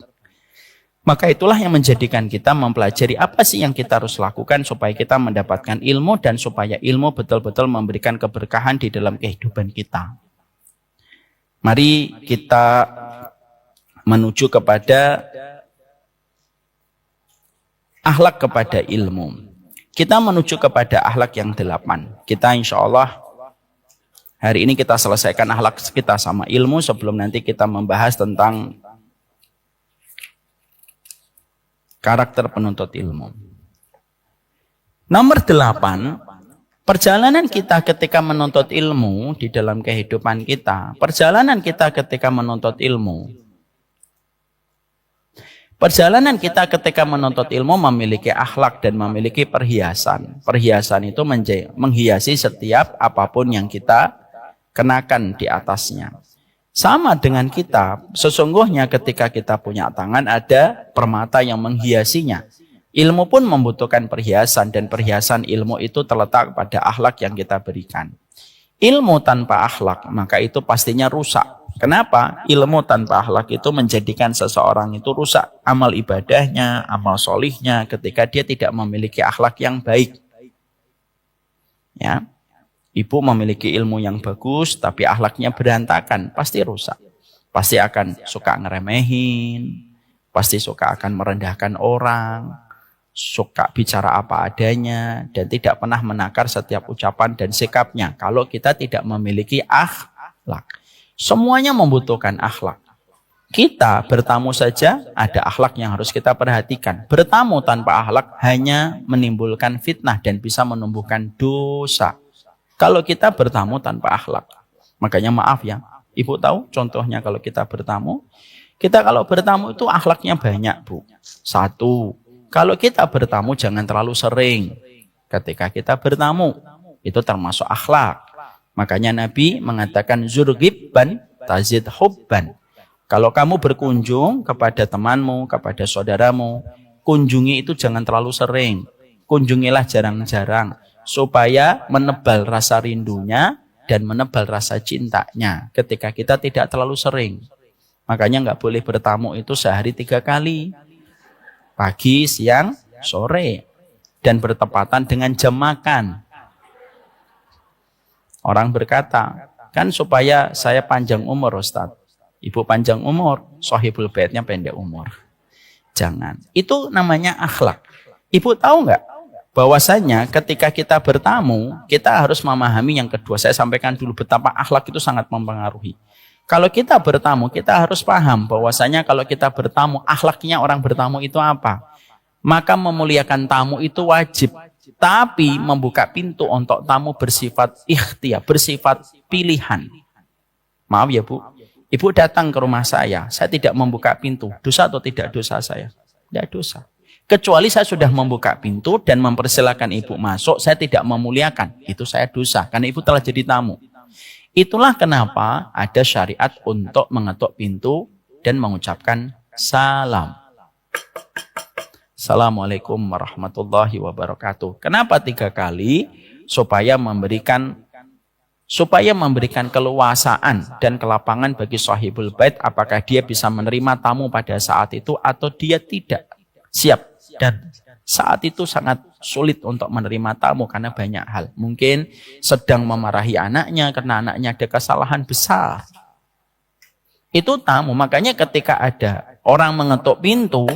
Maka itulah yang menjadikan kita mempelajari apa sih yang kita harus lakukan supaya kita mendapatkan ilmu dan supaya ilmu betul-betul memberikan keberkahan di dalam kehidupan kita. Mari kita menuju kepada akhlak kepada ilmu. Kita menuju kepada akhlak yang 8. Kita insya Allah hari ini kita selesaikan akhlak kita sama ilmu sebelum nanti kita membahas tentang karakter penuntut ilmu. Nomor 8, perjalanan kita ketika menuntut ilmu di dalam kehidupan kita. Perjalanan kita ketika menuntut ilmu. Perjalanan kita ketika menuntut ilmu memiliki akhlak dan memiliki perhiasan. Perhiasan itu menghiasi setiap apapun yang kita kenakan di atasnya. Sama dengan kita, sesungguhnya ketika kita punya tangan ada permata yang menghiasinya. Ilmu pun membutuhkan perhiasan dan perhiasan ilmu itu terletak pada akhlak yang kita berikan. Ilmu tanpa akhlak maka itu pastinya rusak. Kenapa? Ilmu tanpa akhlak itu menjadikan seseorang itu rusak amal ibadahnya, amal solihnya ketika dia tidak memiliki akhlak yang baik. Ya. Ibu memiliki ilmu yang bagus, tapi akhlaknya berantakan, pasti rusak. Pasti akan suka ngeremehin, pasti suka akan merendahkan orang, suka bicara apa adanya, dan tidak pernah menakar setiap ucapan dan sikapnya. Kalau kita tidak memiliki akhlak. Semuanya membutuhkan akhlak. Kita bertamu saja ada akhlak yang harus kita perhatikan. Bertamu tanpa akhlak hanya menimbulkan fitnah dan bisa menumbuhkan dosa. Kalau kita bertamu tanpa akhlak. Makanya maaf ya, ibu tahu contohnya kalau kita bertamu. Kita kalau bertamu itu akhlaknya banyak bu. 1, kalau kita bertamu jangan terlalu sering ketika kita bertamu. Itu termasuk akhlak. Makanya Nabi mengatakan zurghibban tazid hubban. Kalau kamu berkunjung kepada temanmu, kepada saudaramu, kunjungi itu jangan terlalu sering. Kunjungilah jarang-jarang supaya menebal rasa rindunya dan menebal rasa cintanya ketika kita tidak terlalu sering. Makanya nggak boleh bertamu itu sehari 3 kali. Pagi, siang, sore. Dan bertepatan dengan jam makan. Orang berkata, kan supaya saya panjang umur Ustaz. Ibu panjang umur, sahibul baitnya pendek umur. Jangan. Itu namanya akhlak. Ibu tahu nggak? Bahwasanya ketika kita bertamu, kita harus memahami yang kedua. Saya sampaikan dulu betapa akhlak itu sangat mempengaruhi. Kalau kita bertamu, kita harus paham bahwasanya kalau kita bertamu, akhlaknya orang bertamu itu apa? Maka memuliakan tamu itu wajib. Tapi membuka pintu untuk tamu bersifat ikhtiar, bersifat pilihan. Maaf ya Bu, Ibu datang ke rumah saya tidak membuka pintu. Dosa atau tidak dosa saya? Tidak dosa. Kecuali saya sudah membuka pintu dan mempersilahkan Ibu masuk, saya tidak memuliakan. Itu saya dosa, karena Ibu telah jadi tamu. Itulah kenapa ada syariat untuk mengetuk pintu dan mengucapkan salam. Assalamualaikum warahmatullahi wabarakatuh. Kenapa 3 kali? Supaya memberikan keluasaan dan kelapangan bagi sahibul bait, apakah dia bisa menerima tamu pada saat itu atau dia tidak siap. Dan saat itu sangat sulit untuk menerima tamu karena banyak hal. Mungkin sedang memarahi anaknya karena anaknya ada kesalahan besar. Itu tamu. Makanya ketika ada orang mengetuk pintu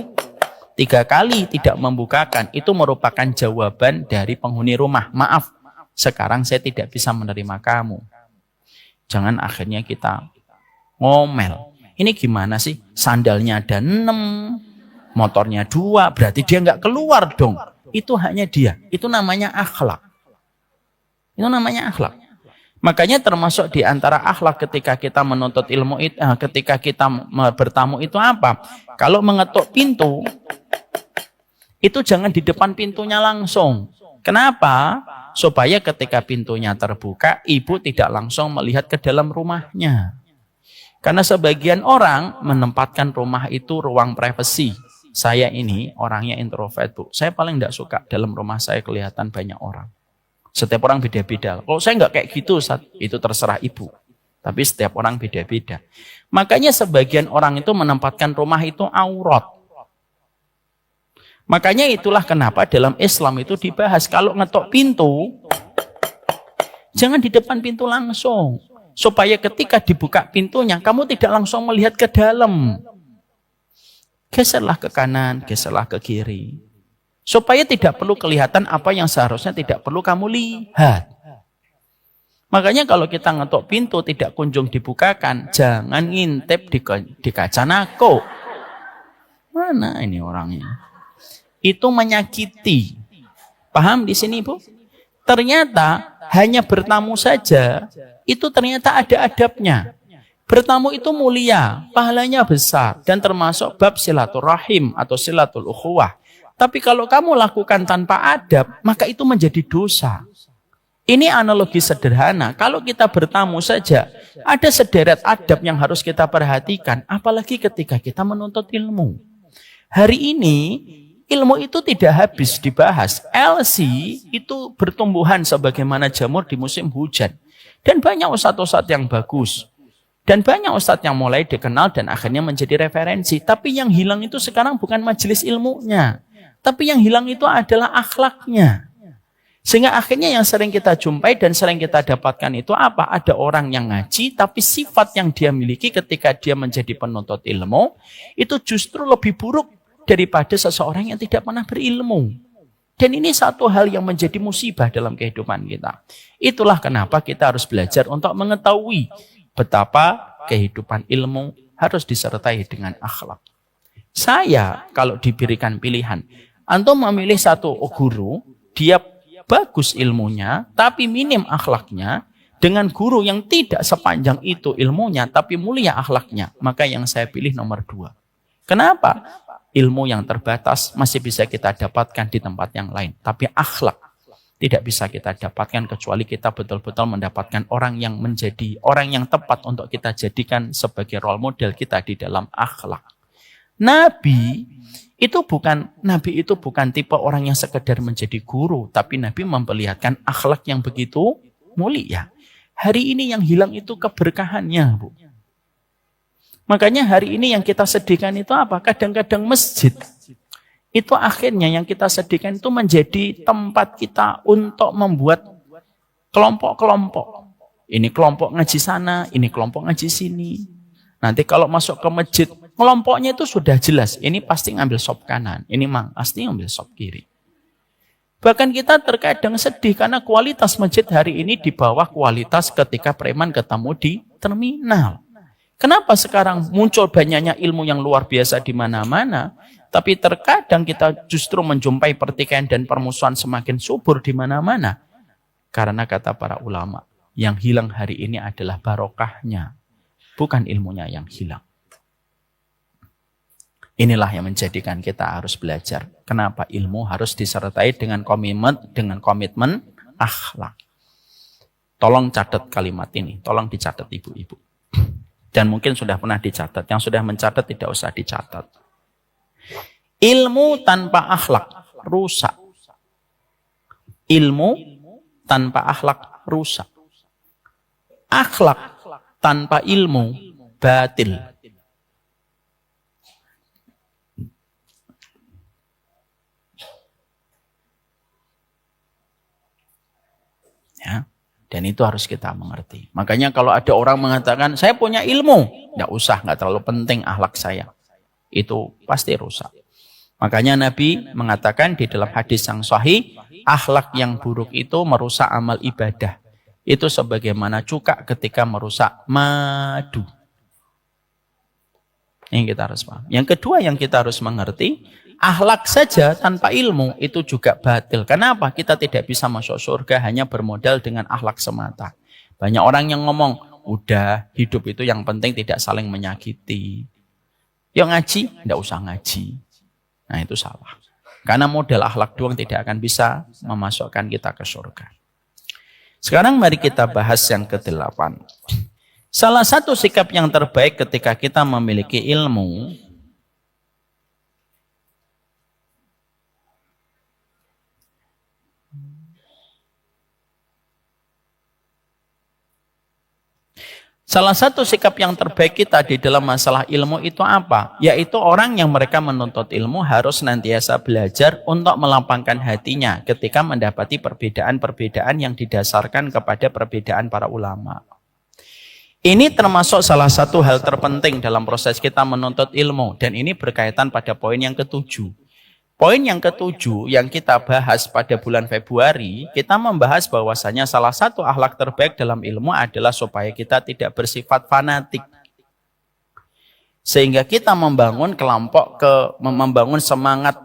3 kali tidak membukakan, itu merupakan jawaban dari penghuni rumah. Maaf, sekarang saya tidak bisa menerima kamu. Jangan akhirnya kita ngomel. Ini gimana sih? Sandalnya ada 6, motornya 2, berarti dia nggak keluar dong. Itu hanya dia. Itu namanya akhlak. Itu namanya akhlak. Makanya termasuk di antara akhlak ketika kita menuntut ilmu, ketika kita bertamu itu apa? Kalau mengetuk pintu, itu jangan di depan pintunya langsung. Kenapa? Supaya ketika pintunya terbuka, ibu tidak langsung melihat ke dalam rumahnya. Karena sebagian orang menempatkan rumah itu ruang privasi. Saya ini orangnya introvert, Bu. Saya paling tidak suka dalam rumah saya kelihatan banyak orang. Setiap orang beda-beda. Kalau saya nggak kayak gitu, itu terserah ibu. Tapi setiap orang beda-beda. Makanya sebagian orang itu menempatkan rumah itu aurat. Makanya itulah kenapa dalam Islam itu dibahas. Kalau ngetok pintu, jangan di depan pintu langsung. Supaya ketika dibuka pintunya, kamu tidak langsung melihat ke dalam. Geserlah ke kanan, geserlah ke kiri. Supaya tidak perlu kelihatan apa yang seharusnya tidak perlu kamu lihat. Makanya kalau kita ngetok pintu tidak kunjung dibukakan, jangan ngintip di kaca nako. Mana ini orangnya? Itu menyakiti. Paham di sini, Bu? Ternyata hanya bertamu saja, itu ternyata ada adabnya. Bertamu itu mulia, pahalanya besar, dan termasuk bab silaturahim atau silatul ukhuwah. Tapi kalau kamu lakukan tanpa adab, maka itu menjadi dosa. Ini analogi sederhana. Kalau kita bertamu saja, ada sederet adab yang harus kita perhatikan, apalagi ketika kita menuntut ilmu. Hari ini, ilmu itu tidak habis dibahas. LC itu bertumbuhan sebagaimana jamur di musim hujan. Dan banyak ustadz-ustadz yang bagus. Dan banyak ustadz yang mulai dikenal dan akhirnya menjadi referensi. Tapi yang hilang itu sekarang bukan majelis ilmunya. Tapi yang hilang itu adalah akhlaknya. Sehingga akhirnya yang sering kita jumpai dan sering kita dapatkan itu apa? Ada orang yang ngaji tapi sifat yang dia miliki ketika dia menjadi penuntut ilmu itu justru lebih buruk daripada seseorang yang tidak pernah berilmu. Dan ini satu hal yang menjadi musibah dalam kehidupan kita. Itulah kenapa kita harus belajar untuk mengetahui betapa kehidupan ilmu harus disertai dengan akhlak. Saya kalau diberikan pilihan, antum memilih satu guru, dia bagus ilmunya, tapi minim akhlaknya, dengan guru yang tidak sepanjang itu ilmunya, tapi mulia akhlaknya, maka yang saya pilih nomor 2. Kenapa? Ilmu yang terbatas masih bisa kita dapatkan di tempat yang lain. Tapi akhlak, tidak bisa kita dapatkan kecuali kita betul-betul mendapatkan orang yang menjadi orang yang tepat untuk kita jadikan sebagai role model kita di dalam akhlak. Nabi itu bukan tipe orang yang sekedar menjadi guru, tapi Nabi memperlihatkan akhlak yang begitu mulia. Hari ini yang hilang itu keberkahannya, Bu. Makanya hari ini yang kita sedihkan itu apa? Kadang-kadang masjid itu akhirnya yang kita sedihkan itu menjadi tempat kita untuk membuat kelompok-kelompok. Ini kelompok ngaji sana, ini kelompok ngaji sini. Nanti kalau masuk ke masjid, kelompoknya itu sudah jelas. Ini pasti ngambil sop kanan, ini pasti ngambil sop kiri. Bahkan kita terkadang sedih karena kualitas masjid hari ini di bawah kualitas ketika preman ketemu di terminal. Kenapa sekarang muncul banyaknya ilmu yang luar biasa di mana-mana, tapi terkadang kita justru menjumpai pertikaian dan permusuhan semakin subur di mana-mana? Karena kata para ulama, yang hilang hari ini adalah barokahnya, bukan ilmunya yang hilang. Inilah yang menjadikan kita harus belajar. Kenapa ilmu harus disertai dengan komitmen akhlak. Tolong catat kalimat ini, tolong dicatat ibu-ibu. Dan mungkin sudah pernah dicatat. Yang sudah mencatat tidak usah dicatat. Ilmu tanpa akhlak rusak. Ilmu tanpa akhlak rusak. Akhlak tanpa ilmu batil. Ya. Dan itu harus kita mengerti. Makanya kalau ada orang mengatakan, saya punya ilmu. Nggak usah, nggak terlalu penting akhlak saya. Itu pasti rusak. Makanya Nabi mengatakan di dalam hadis yang sahih, akhlak yang buruk itu merusak amal ibadah. Itu sebagaimana cuka ketika merusak madu. Ini kita harus paham. Yang kedua yang kita harus mengerti, akhlak saja tanpa ilmu itu juga batil. Kenapa? Kita tidak bisa masuk surga hanya bermodal dengan akhlak semata. Banyak orang yang ngomong, udah hidup itu yang penting tidak saling menyakiti. Yuk ngaji, tidak usah ngaji. Nah itu salah. Karena modal akhlak doang tidak akan bisa memasukkan kita ke surga. Sekarang mari kita bahas yang ke-8. Salah satu sikap yang terbaik ketika kita memiliki ilmu, salah satu sikap yang terbaik kita di dalam masalah ilmu itu apa? Yaitu orang yang mereka menuntut ilmu harus senantiasa belajar untuk melapangkan hatinya ketika mendapati perbedaan-perbedaan yang didasarkan kepada perbedaan para ulama. Ini termasuk salah satu hal terpenting dalam proses kita menuntut ilmu. Dan ini berkaitan pada poin yang ke-7. Poin yang ke-7 yang kita bahas pada bulan Februari, kita membahas bahwasanya salah satu akhlak terbaik dalam ilmu adalah supaya kita tidak bersifat fanatik. Sehingga kita membangun membangun semangat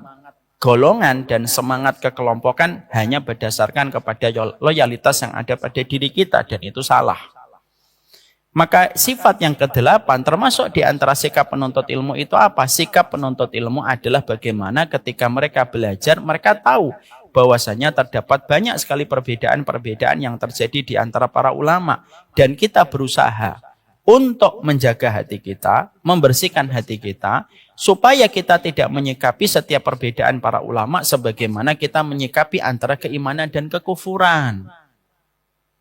golongan dan semangat kekelompokan hanya berdasarkan kepada loyalitas yang ada pada diri kita. Dan itu salah. Maka sifat yang ke-8 termasuk di antara sikap penuntut ilmu itu apa? Sikap penuntut ilmu adalah bagaimana ketika mereka belajar, mereka tahu bahwasanya terdapat banyak sekali perbedaan-perbedaan yang terjadi di antara para ulama. Dan kita berusaha untuk menjaga hati kita, membersihkan hati kita, supaya kita tidak menyikapi setiap perbedaan para ulama sebagaimana kita menyikapi antara keimanan dan kekufuran.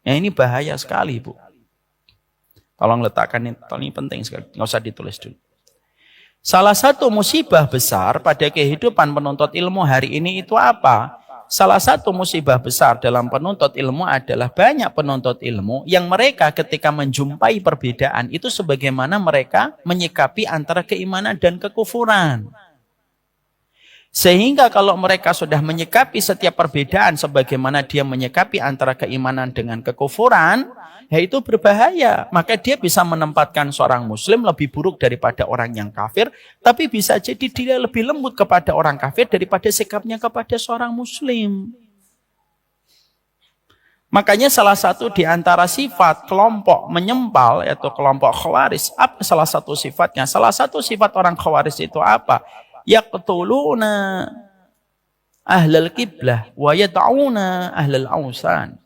Ya, ini bahaya sekali, Bu. Tolong letakkan ini penting sekali, nggak usah ditulis dulu. Salah satu musibah besar pada kehidupan penuntut ilmu hari ini itu apa? Salah satu musibah besar dalam penuntut ilmu adalah banyak penuntut ilmu yang mereka ketika menjumpai perbedaan itu sebagaimana mereka menyikapi antara keimanan dan kekufuran. Sehingga kalau mereka sudah menyikapi setiap perbedaan sebagaimana dia menyikapi antara keimanan dengan kekufuran, ya itu berbahaya. Maka dia bisa menempatkan seorang muslim lebih buruk daripada orang yang kafir, tapi bisa jadi dia lebih lembut kepada orang kafir daripada sikapnya kepada seorang muslim. Makanya salah satu di antara sifat kelompok menyempal, yaitu kelompok khawarij, apa salah satu sifatnya? Salah satu sifat orang khawarij itu apa? Yaqtuluna ahlal qiblah wa yad'una ahlal ausan.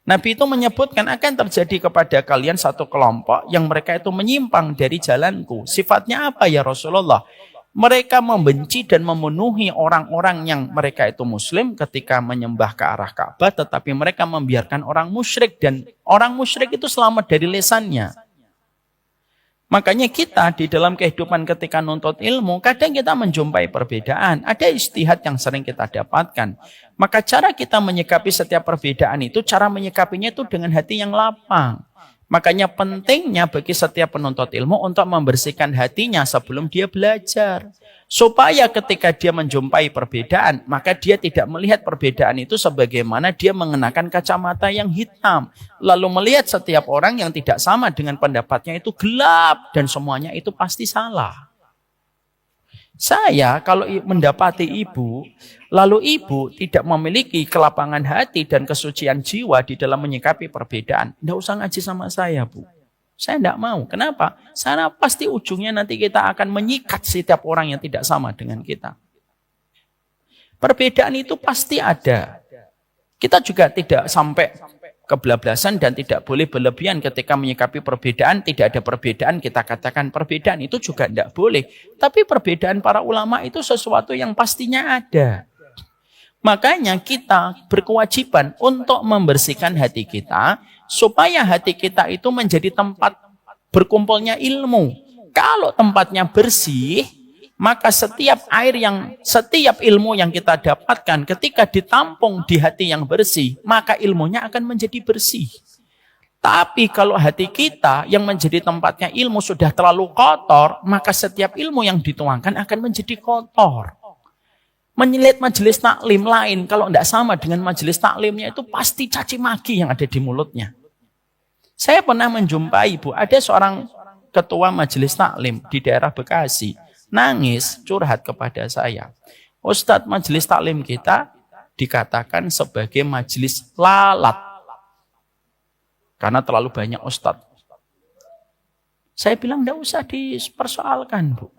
Nabi itu menyebutkan akan terjadi kepada kalian satu kelompok yang mereka itu menyimpang dari jalanku. Sifatnya apa ya Rasulullah? Mereka membenci dan memenuhi orang-orang yang mereka itu muslim ketika menyembah ke arah Ka'bah, tetapi mereka membiarkan orang musyrik, dan orang musyrik itu selamat dari lisannya. Makanya kita di dalam kehidupan ketika nuntut ilmu, kadang kita menjumpai perbedaan. Ada ijtihad yang sering kita dapatkan. Maka cara kita menyikapi setiap perbedaan itu, cara menyikapinya itu dengan hati yang lapang. Makanya pentingnya bagi setiap penuntut ilmu untuk membersihkan hatinya sebelum dia belajar. Supaya ketika dia menjumpai perbedaan, maka dia tidak melihat perbedaan itu sebagaimana dia mengenakan kacamata yang hitam. Lalu melihat setiap orang yang tidak sama dengan pendapatnya itu gelap dan semuanya itu pasti salah. Saya kalau mendapati ibu, lalu ibu tidak memiliki kelapangan hati dan kesucian jiwa di dalam menyikapi perbedaan, tidak usah ngaji sama saya, Bu. Saya tidak mau. Kenapa? Karena pasti ujungnya nanti kita akan menyikat setiap orang yang tidak sama dengan kita. Perbedaan itu pasti ada. Kita juga tidak sampai kebablasan dan tidak boleh berlebihan ketika menyikapi perbedaan. Tidak ada perbedaan, kita katakan perbedaan itu juga tidak boleh. Tapi perbedaan para ulama itu sesuatu yang pastinya ada. Makanya kita berkewajiban untuk membersihkan hati kita, supaya hati kita itu menjadi tempat berkumpulnya ilmu. Kalau tempatnya bersih, maka setiap ilmu yang kita dapatkan ketika ditampung di hati yang bersih, maka ilmunya akan menjadi bersih. Tapi kalau hati kita yang menjadi tempatnya ilmu sudah terlalu kotor, maka setiap ilmu yang dituangkan akan menjadi kotor. Menyilet majelis taklim lain, kalau tidak sama dengan majelis taklimnya itu pasti caci maki yang ada di mulutnya. Saya pernah menjumpai, Bu, ada seorang ketua majelis taklim di daerah Bekasi, nangis curhat kepada saya. Ustadz, majelis taklim kita dikatakan sebagai majelis lalat karena terlalu banyak ustadz. Saya bilang tidak usah dipersoalkan, Bu.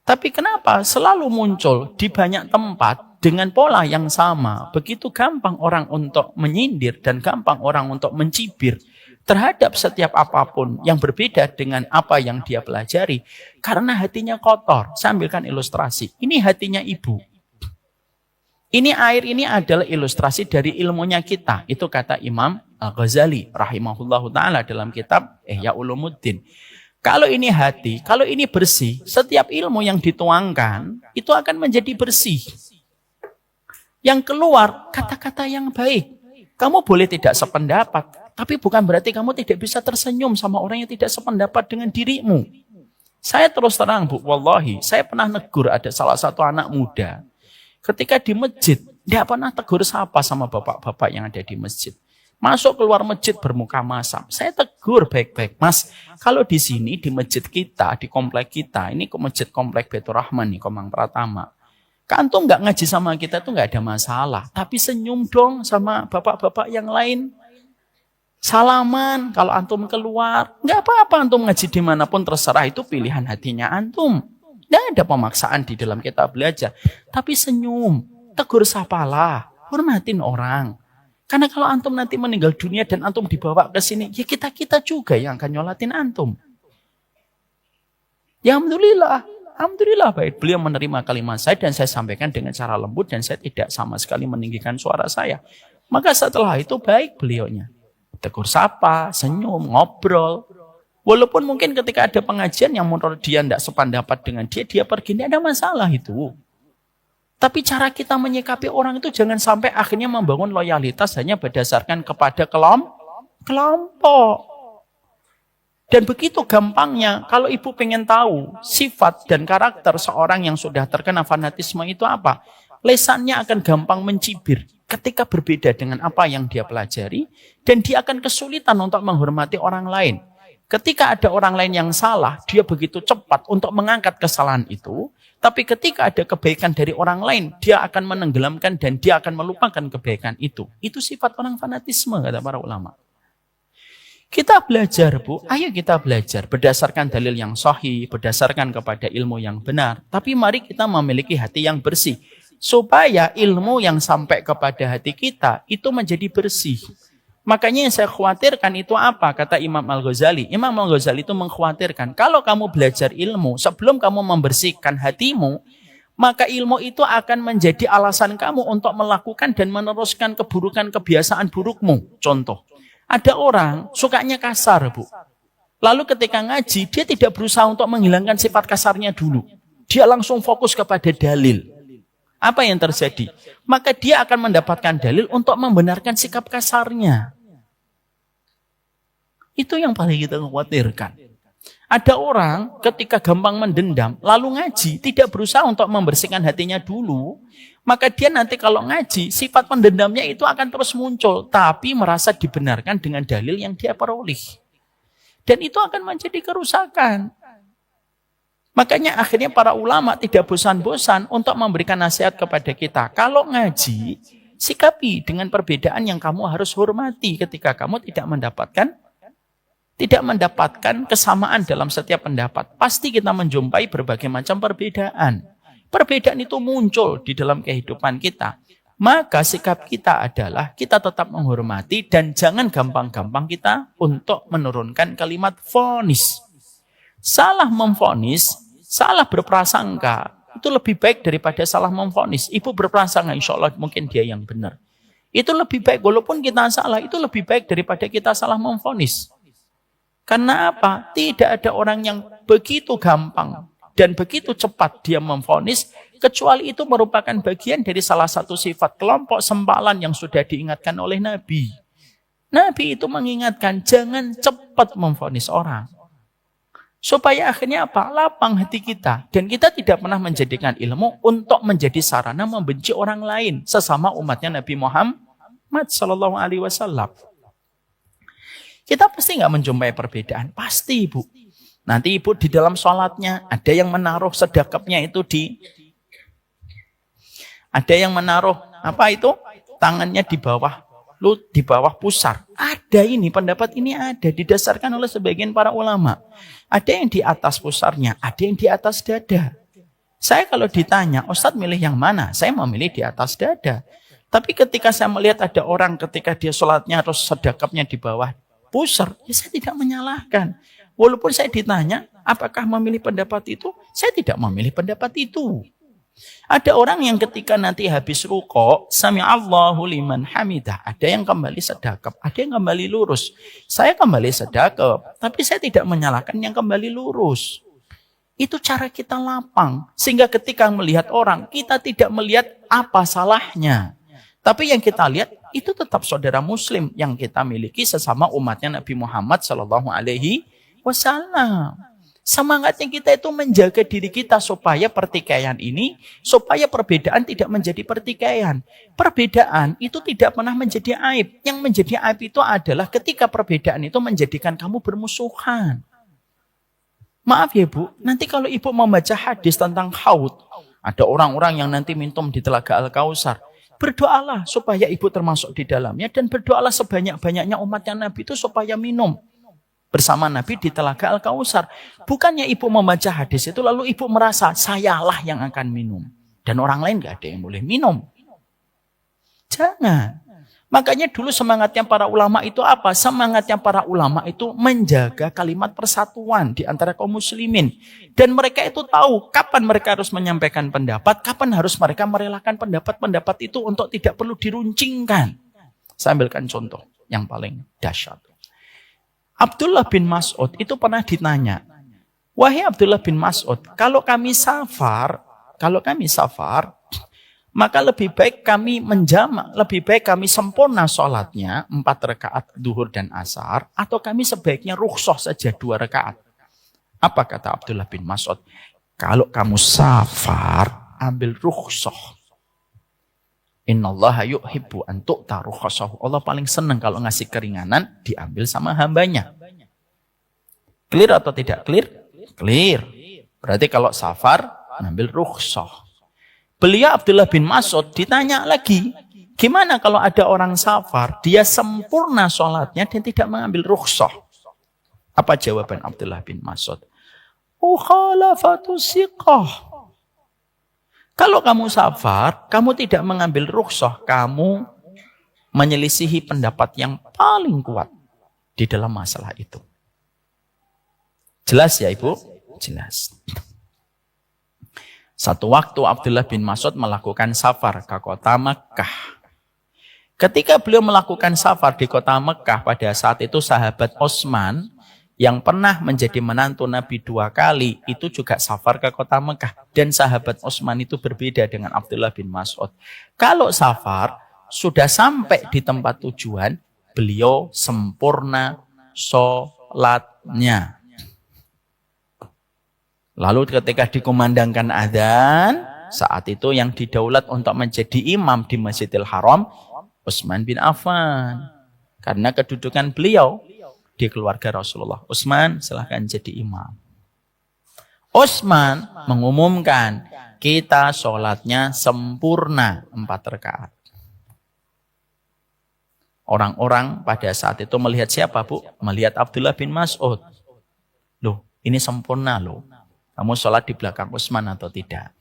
Tapi kenapa selalu muncul di banyak tempat dengan pola yang sama? Begitu gampang orang untuk menyindir dan gampang orang untuk mencibir terhadap setiap apapun yang berbeda dengan apa yang dia pelajari. Karena hatinya kotor. Saya ambilkan ilustrasi. Ini hatinya ibu. Ini air ini adalah ilustrasi dari ilmunya kita. Itu kata Imam Al-Ghazali rahimahullahu ta'ala dalam kitab Ihya Ulumuddin. Kalau ini hati, kalau ini bersih, setiap ilmu yang dituangkan itu akan menjadi bersih. Yang keluar kata-kata yang baik. Kamu boleh tidak sependapat, tapi bukan berarti kamu tidak bisa tersenyum sama orang yang tidak sependapat dengan dirimu. Saya terus terang, Bu, wallahi, saya pernah negur ada salah satu anak muda. Ketika di masjid, tidak pernah tegur sapa sama bapak-bapak yang ada di masjid. Masuk keluar masjid bermuka masam. Saya tegur baik-baik. Mas, kalau di sini, di masjid kita, di komplek kita, ini masjid komplek Baitur Rahman nih, Komang Pratama. Antum nggak ngaji sama kita tuh nggak ada masalah. Tapi senyum dong sama bapak-bapak yang lain. Salaman kalau antum keluar. Nggak apa-apa antum ngaji dimanapun terserah, itu pilihan hatinya antum. Nggak ada pemaksaan di dalam kita belajar. Tapi senyum, tegur sapalah, hormatin orang. Karena kalau antum nanti meninggal dunia dan antum dibawa ke sini, ya kita juga yang akan nyolatin antum. Ya Alhamdulillah baik. Beliau menerima kalimat saya dan saya sampaikan dengan cara lembut dan saya tidak sama sekali meninggikan suara saya. Maka setelah itu baik beliaunya. Tegur sapa, senyum, ngobrol. Walaupun mungkin ketika ada pengajian yang menurut dia tidak sependapat dengan dia pergi, tidak ada masalah itu. Tapi cara kita menyikapi orang itu jangan sampai akhirnya membangun loyalitas hanya berdasarkan kepada kelompok. Dan begitu gampangnya, kalau ibu pengen tahu sifat dan karakter seorang yang sudah terkena fanatisme itu apa, lesannya akan gampang mencibir ketika berbeda dengan apa yang dia pelajari, dan dia akan kesulitan untuk menghormati orang lain. Ketika ada orang lain yang salah, dia begitu cepat untuk mengangkat kesalahan itu. Tapi ketika ada kebaikan dari orang lain, dia akan menenggelamkan dan dia akan melupakan kebaikan itu. Itu sifat orang fanatisme, kata para ulama. Kita belajar, Bu. Ayo kita belajar berdasarkan dalil yang sahih, berdasarkan kepada ilmu yang benar. Tapi mari kita memiliki hati yang bersih. supaya ilmu yang sampai kepada hati kita itu menjadi bersih. Makanya yang saya khawatirkan itu apa? Kata Imam Al-Ghazali. Imam Al-Ghazali itu mengkhawatirkan kalau kamu belajar ilmu sebelum kamu membersihkan hatimu, maka ilmu itu akan menjadi alasan kamu untuk melakukan dan meneruskan keburukan kebiasaan burukmu. Contoh, ada orang sukanya kasar, Bu. Lalu ketika ngaji, dia tidak berusaha untuk menghilangkan sifat kasarnya dulu. Dia langsung fokus kepada dalil. Apa yang terjadi? Maka dia akan mendapatkan dalil untuk membenarkan sikap kasarnya. Itu yang paling kita khawatirkan. Ada orang ketika gampang mendendam, lalu ngaji, tidak berusaha untuk membersihkan hatinya dulu, maka dia nanti kalau ngaji, sifat pendendamnya itu akan terus muncul, tapi merasa dibenarkan dengan dalil yang dia peroleh. Dan itu akan menjadi kerusakan. Makanya akhirnya para ulama tidak bosan-bosan untuk memberikan nasihat kepada kita. Kalau ngaji, sikapi dengan perbedaan yang kamu harus hormati ketika kamu tidak mendapatkan kesamaan dalam setiap pendapat. Pasti kita menjumpai berbagai macam perbedaan. Perbedaan itu muncul di dalam kehidupan kita. Maka sikap kita adalah kita tetap menghormati dan jangan gampang-gampang kita untuk menurunkan kalimat vonis. Salah memvonis, salah berprasangka, itu lebih baik daripada salah memvonis. Ibu berprasangka, insya Allah mungkin dia yang benar. Itu lebih baik, walaupun kita salah, itu lebih baik daripada kita salah memvonis. Karena apa? Tidak ada orang yang begitu gampang dan begitu cepat dia memvonis, kecuali itu merupakan bagian dari salah satu sifat kelompok sempalan yang sudah diingatkan oleh Nabi. Nabi itu mengingatkan, jangan cepat memvonis orang. Supaya akhirnya apa? Lapang hati kita. Dan kita tidak pernah menjadikan ilmu untuk menjadi sarana membenci orang lain. Sesama umatnya Nabi Muhammad SAW. Kita pasti nggak menjumpai perbedaan. Pasti, Ibu. Nanti Ibu di dalam sholatnya, ada yang menaruh sedekapnya itu ada yang menaruh, apa itu? Tangannya di bawah pusar. Ada ini, pendapat ini ada. Didasarkan oleh sebagian para ulama. Ada yang di atas pusarnya, ada yang di atas dada. Saya kalau ditanya, Ustadz milih yang mana? Saya memilih di atas dada. Tapi ketika saya melihat ada orang ketika dia sholatnya atau sedekapnya di bawah pusar, ya saya tidak menyalahkan. Walaupun saya ditanya, apakah memilih pendapat itu? Saya tidak memilih pendapat itu. Ada orang yang ketika nanti habis rukuk, sami'allahu liman hamidah, ada yang kembali sedekap, ada yang kembali lurus. Saya kembali sedekap, tapi saya tidak menyalahkan yang kembali lurus. Itu cara kita lapang, sehingga ketika melihat orang, kita tidak melihat apa salahnya. Tapi yang kita lihat, itu tetap saudara muslim yang kita miliki sesama umatnya Nabi Muhammad SAW. Semangatnya kita itu menjaga diri kita supaya pertikaian ini, supaya perbedaan tidak menjadi pertikaian. Perbedaan itu tidak pernah menjadi aib. Yang menjadi aib itu adalah ketika perbedaan itu menjadikan kamu bermusuhan. Maaf ya Bu, nanti kalau Ibu membaca hadis tentang haud, ada orang-orang yang nanti minum di Telaga Al-Kausar. Berdoalah supaya Ibu termasuk di dalamnya dan berdoalah sebanyak-banyaknya umatnya Nabi itu supaya minum bersama Nabi di Telaga Al-Kausar. Bukannya Ibu membaca hadis itu lalu Ibu merasa sayalah yang akan minum. Dan orang lain gak ada yang boleh minum. Jangan. Makanya dulu semangatnya para ulama itu apa? Semangatnya para ulama itu menjaga kalimat persatuan di antara kaum muslimin. Dan mereka itu tahu kapan mereka harus menyampaikan pendapat, kapan harus mereka merelakan pendapat-pendapat itu untuk tidak perlu diruncingkan. Saya ambilkan contoh yang paling dahsyat. Abdullah bin Mas'ud itu pernah ditanya, wahai Abdullah bin Mas'ud, kalau kami safar, maka lebih baik kami menjamak, lebih baik kami sempurna sholatnya 4 rakaat duhur dan asar, atau kami sebaiknya rukhsah saja 2 rakaat. Apa kata Abdullah bin Mas'ud? Kalau kamu safar, ambil rukhsah. Innallaha yuhibbu an tu'ta rukhsahu. Allah paling senang kalau ngasih keringanan diambil sama hambanya. Clear atau tidak clear? Clear. Berarti kalau safar, ambil rukhsah. Beliau Abdullah bin Mas'ud ditanya lagi, gimana kalau ada orang safar, dia sempurna sholatnya dan tidak mengambil rukhsah? Apa jawaban Abdullah bin Mas'ud? Ukhalafatu siqah. Kalau kamu safar, kamu tidak mengambil rukhsah, kamu menyelisihi pendapat yang paling kuat di dalam masalah itu. Jelas ya Ibu? Jelas. Satu waktu Abdullah bin Mas'ud melakukan safar ke kota Mekah. Ketika beliau melakukan safar di kota Mekah, pada saat itu sahabat Utsman yang pernah menjadi menantu Nabi 2 kali, itu juga safar ke kota Mekah. Dan sahabat Utsman itu berbeda dengan Abdullah bin Mas'ud. Kalau safar, sudah sampai di tempat tujuan, beliau sempurna sholatnya. Lalu ketika dikumandangkan adzan, saat itu yang didaulat untuk menjadi imam di Masjidil Haram, Utsman bin Affan. Karena kedudukan beliau di keluarga Rasulullah. Utsman silahkan jadi imam. Utsman mengumumkan, kita sholatnya sempurna 4 rakaat. Orang-orang pada saat itu melihat siapa Bu? Melihat Abdullah bin Mas'ud. Loh, ini sempurna loh. Kamu sholat di belakang Utsman atau tidak?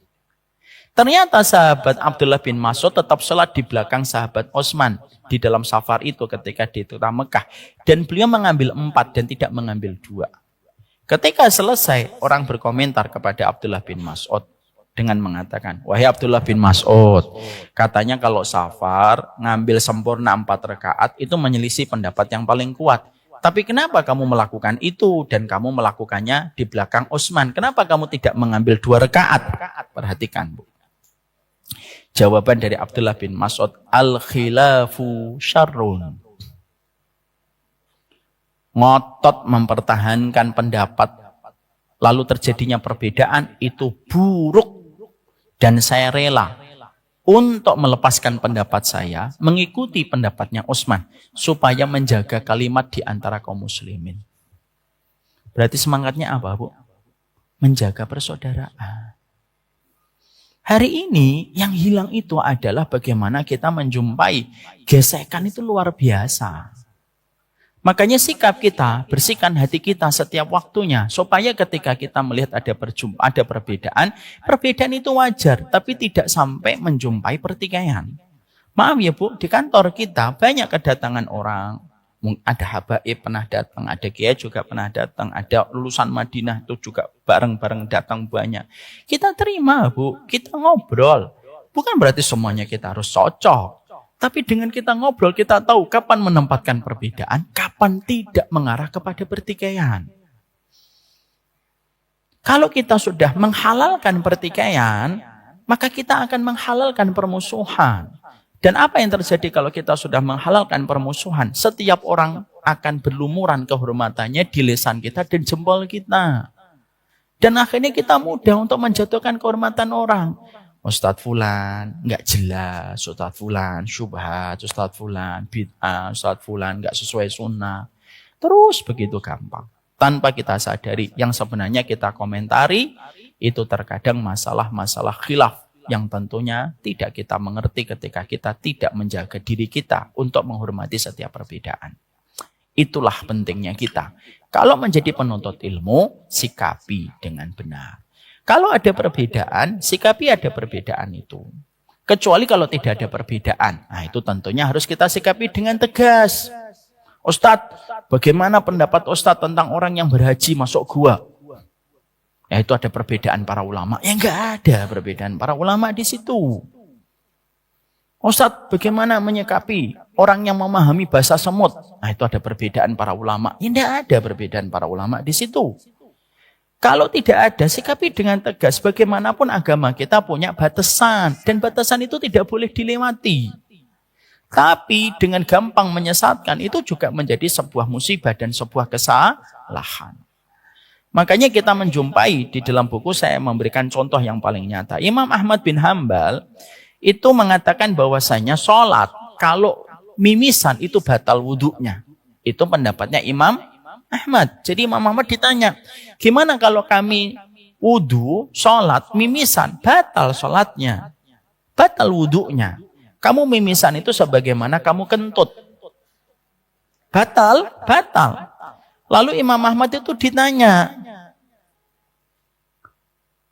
Ternyata sahabat Abdullah bin Mas'ud tetap sholat di belakang sahabat Utsman di dalam safar itu ketika di kota Mekah. Dan beliau mengambil 4 dan tidak mengambil 2. Ketika selesai, orang berkomentar kepada Abdullah bin Mas'ud dengan mengatakan, wahai Abdullah bin Mas'ud, katanya kalau safar ngambil sempurna 4 rakaat itu menyelisih pendapat yang paling kuat. Tapi kenapa kamu melakukan itu dan kamu melakukannya di belakang Utsman? Kenapa kamu tidak mengambil 2 rakaat? Perhatikan Bu. Jawaban dari Abdullah bin Mas'ud, al-khilafu syarrun. Ngotot mempertahankan pendapat, lalu terjadinya perbedaan, itu buruk. Dan saya rela untuk melepaskan pendapat saya, mengikuti pendapatnya Utsman, supaya menjaga kalimat di antara kaum muslimin. Berarti semangatnya apa Bu? Menjaga persaudaraan. Hari ini yang hilang itu adalah bagaimana kita menjumpai gesekan itu luar biasa. Makanya sikap kita, bersihkan hati kita setiap waktunya, supaya ketika kita melihat ada perbedaan, perbedaan itu wajar, tapi tidak sampai menjumpai pertikaian. Maaf ya Bu, di kantor kita banyak kedatangan orang, ada habaib pernah datang, ada kiai juga pernah datang, ada lulusan Madinah itu juga bareng-bareng datang banyak. Kita terima Bu, kita ngobrol. Bukan berarti semuanya kita harus cocok. Tapi dengan kita ngobrol, kita tahu kapan menempatkan perbedaan, kapan tidak mengarah kepada pertikaian. Kalau kita sudah menghalalkan pertikaian, maka kita akan menghalalkan permusuhan. Dan apa yang terjadi kalau kita sudah menghalalkan permusuhan? Setiap orang akan berlumuran kehormatannya di lisan kita dan jempol kita. Dan akhirnya kita mudah untuk menjatuhkan kehormatan orang. Ustadz Fulan nggak jelas, Ustadz Fulan syubhat, Ustadz Fulan bid'ah, Ustadz Fulan nggak sesuai sunnah. Terus begitu gampang. Tanpa kita sadari, yang sebenarnya kita komentari itu terkadang masalah-masalah khilaf yang tentunya tidak kita mengerti ketika kita tidak menjaga diri kita untuk menghormati setiap perbedaan. Itulah pentingnya kita. Kalau menjadi penuntut ilmu, sikapi dengan benar. Kalau ada perbedaan, sikapi ada perbedaan itu. Kecuali kalau tidak ada perbedaan. Nah itu tentunya harus kita sikapi dengan tegas. Ustadz, bagaimana pendapat Ustadz tentang orang yang berhaji masuk gua? Ya itu ada perbedaan para ulama. Ya enggak ada perbedaan para ulama di situ. Ustadz, bagaimana menyikapi orang yang memahami bahasa semut? Nah itu ada perbedaan para ulama. Ya enggak ada perbedaan para ulama di situ. Kalau tidak ada, sikapi dengan tegas. Bagaimanapun agama kita punya batasan. Dan batasan itu tidak boleh dilewati. Tapi dengan gampang menyesatkan itu juga menjadi sebuah musibah dan sebuah kesalahan. Makanya kita menjumpai di dalam buku saya memberikan contoh yang paling nyata. Imam Ahmad bin Hambal itu mengatakan bahwasanya sholat kalau mimisan itu batal wudhunya. Itu pendapatnya Imam Ahmad. Jadi Imam Ahmad ditanya, gimana kalau kami wudhu, sholat, mimisan, batal sholatnya, batal wudhunya. Kamu mimisan itu sebagaimana kamu kentut. Batal, batal. Lalu Imam Ahmad itu ditanya,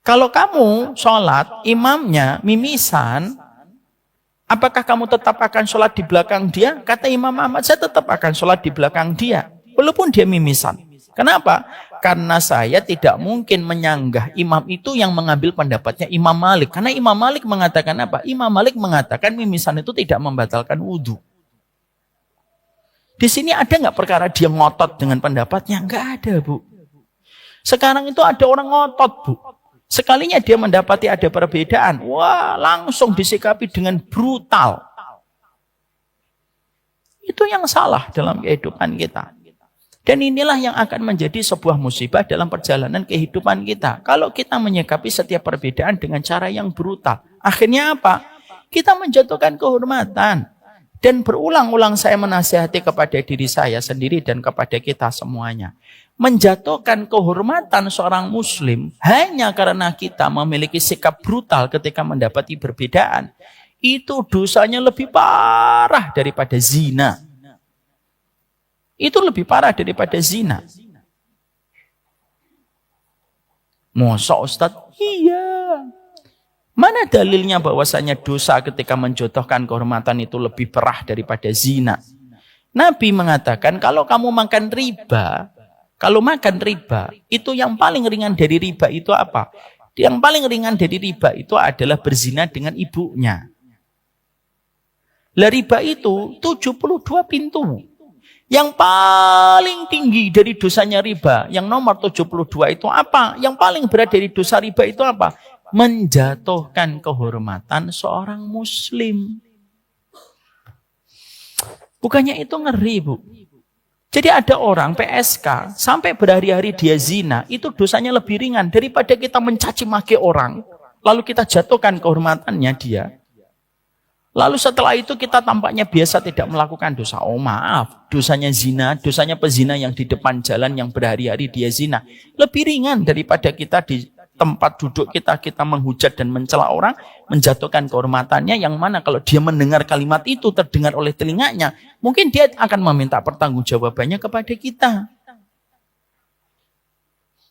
Kalau kamu sholat, imamnya mimisan, apakah kamu tetap akan sholat di belakang dia? Kata Imam Ahmad, saya tetap akan sholat di belakang dia, walaupun dia mimisan. Kenapa? Karena saya tidak mungkin menyanggah imam itu yang mengambil pendapatnya Imam Malik. Karena Imam Malik mengatakan apa? Imam Malik mengatakan mimisan itu tidak membatalkan wudhu. Di sini ada nggak perkara dia ngotot dengan pendapatnya? Nggak ada, Bu. Sekarang itu ada orang ngotot, Bu. Sekalinya dia mendapati ada perbedaan, wah langsung disikapi dengan brutal. Itu yang salah dalam kehidupan kita. Dan inilah yang akan menjadi sebuah musibah dalam perjalanan kehidupan kita. Kalau kita menyikapi setiap perbedaan dengan cara yang brutal. Akhirnya apa? Kita menjatuhkan kehormatan. Dan berulang-ulang saya menasihati kepada diri saya sendiri dan kepada kita semuanya. Menjatuhkan kehormatan seorang muslim hanya karena kita memiliki sikap brutal ketika mendapati perbedaan. Itu dosanya lebih parah daripada zina. Itu lebih parah daripada zina. Masa Ustaz? Iya. Mana dalilnya bahwasanya dosa ketika menjodohkan kehormatan itu lebih parah daripada zina? Nabi mengatakan kalau kamu makan riba, itu yang paling ringan dari riba itu apa? Yang paling ringan dari riba itu adalah berzina dengan ibunya. Lah riba itu 72 pintu. Yang paling tinggi dari dosanya riba, yang nomor 72 itu apa? Yang paling berat dari dosa riba itu apa? Menjatuhkan kehormatan seorang muslim. Bukannya itu ngeri, Bu. Jadi ada orang PSK sampai berhari-hari dia zina, itu dosanya lebih ringan daripada kita mencaci maki orang, lalu kita jatuhkan kehormatannya dia. Lalu setelah itu kita tampaknya biasa tidak melakukan dosa. Oh maaf, dosanya zina, dosanya pezina yang di depan jalan yang berhari-hari dia zina. Lebih ringan daripada kita di tempat duduk kita menghujat dan mencela orang, menjatuhkan kehormatannya, yang mana kalau dia mendengar kalimat itu terdengar oleh telinganya, mungkin dia akan meminta pertanggungjawabannya kepada kita.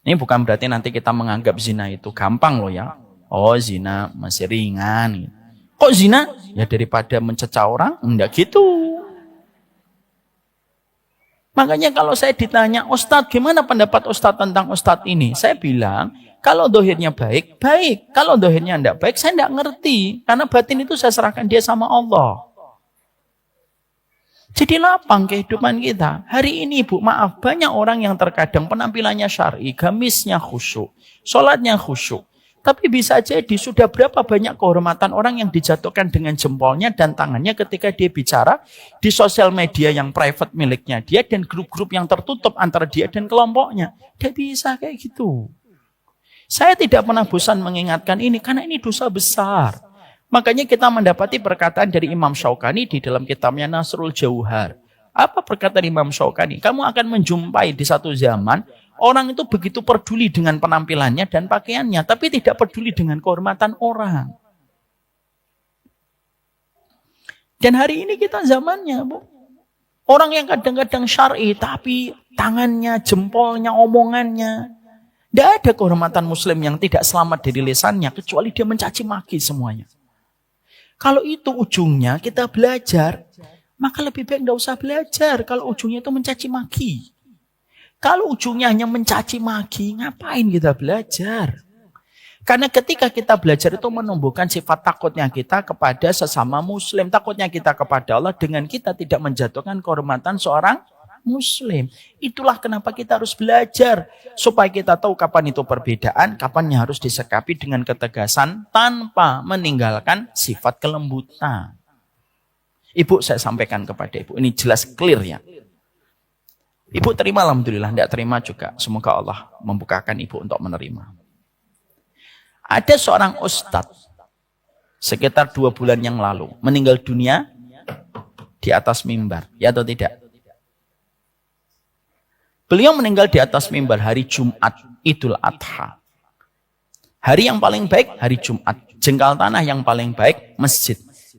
Ini bukan berarti nanti kita menganggap zina itu gampang loh ya. Oh zina masih ringan. Kok zina? Ya daripada mencecah orang, enggak gitu. Makanya kalau saya ditanya, Ustadz gimana pendapat Ustadz tentang Ustadz ini? Saya bilang, kalau dohirnya baik, baik. Kalau dohirnya enggak baik, saya enggak ngerti. Karena batin itu saya serahkan dia sama Allah. Jadi lapang kehidupan kita. Hari ini Bu, maaf, banyak orang yang terkadang penampilannya syar'i, gamisnya khusyuk, sholatnya khusyuk. Tapi bisa jadi sudah berapa banyak kehormatan orang yang dijatuhkan dengan jempolnya dan tangannya ketika dia bicara di sosial media yang private miliknya dia dan grup-grup yang tertutup antara dia dan kelompoknya. Dia bisa kayak gitu. Saya tidak pernah bosan mengingatkan ini karena ini dosa besar. Makanya kita mendapati perkataan dari Imam Syaukani di dalam kitabnya Nasrul Jauhar. Apa perkataan Imam Syaukani? Kamu akan menjumpai di satu zaman orang itu begitu peduli dengan penampilannya dan pakaiannya, tapi tidak peduli dengan kehormatan orang. Dan hari ini kita zamannya, Bu. Orang yang kadang-kadang syar'i, tapi tangannya, jempolnya, omongannya. Tidak ada kehormatan muslim yang tidak selamat dari lisannya, kecuali dia mencaci maki semuanya. Kalau itu ujungnya kita belajar, maka lebih baik tidak usah belajar kalau ujungnya itu mencaci maki. Kalau ujungnya hanya mencaci maki, ngapain kita belajar? Karena ketika kita belajar itu menumbuhkan sifat takutnya kita kepada sesama muslim. Takutnya kita kepada Allah dengan kita tidak menjatuhkan kehormatan seorang muslim. Itulah kenapa kita harus belajar. Supaya kita tahu kapan itu perbedaan, kapan yang harus disikapi dengan ketegasan tanpa meninggalkan sifat kelembutan. Ibu, saya sampaikan kepada Ibu, ini jelas clear ya. Ibu terima alhamdulillah, tidak terima juga. Semoga Allah membukakan Ibu untuk menerima. Ada seorang ustadz sekitar 2 bulan yang lalu meninggal dunia di atas mimbar, ya atau tidak? Beliau meninggal di atas mimbar hari Jumat Idul Adha. Hari yang paling baik hari Jumat. Jengkal tanah yang paling baik masjid.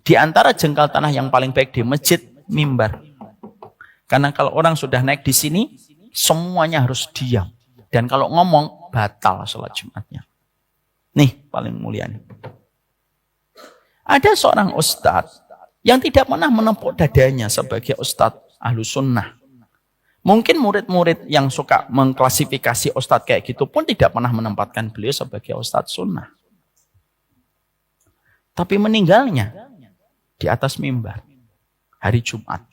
Di antara jengkal tanah yang paling baik di masjid, mimbar. Karena kalau orang sudah naik di sini, semuanya harus diam. Dan kalau ngomong, batal sholat Jumatnya. Nih, paling mulia nih. Ada seorang ustadz yang tidak pernah menempuk dadanya sebagai ustadz Ahlus Sunnah. Mungkin murid-murid yang suka mengklasifikasi ustadz kayak gitu pun tidak pernah menempatkan beliau sebagai ustadz sunnah. Tapi meninggalnya di atas mimbar hari Jumat.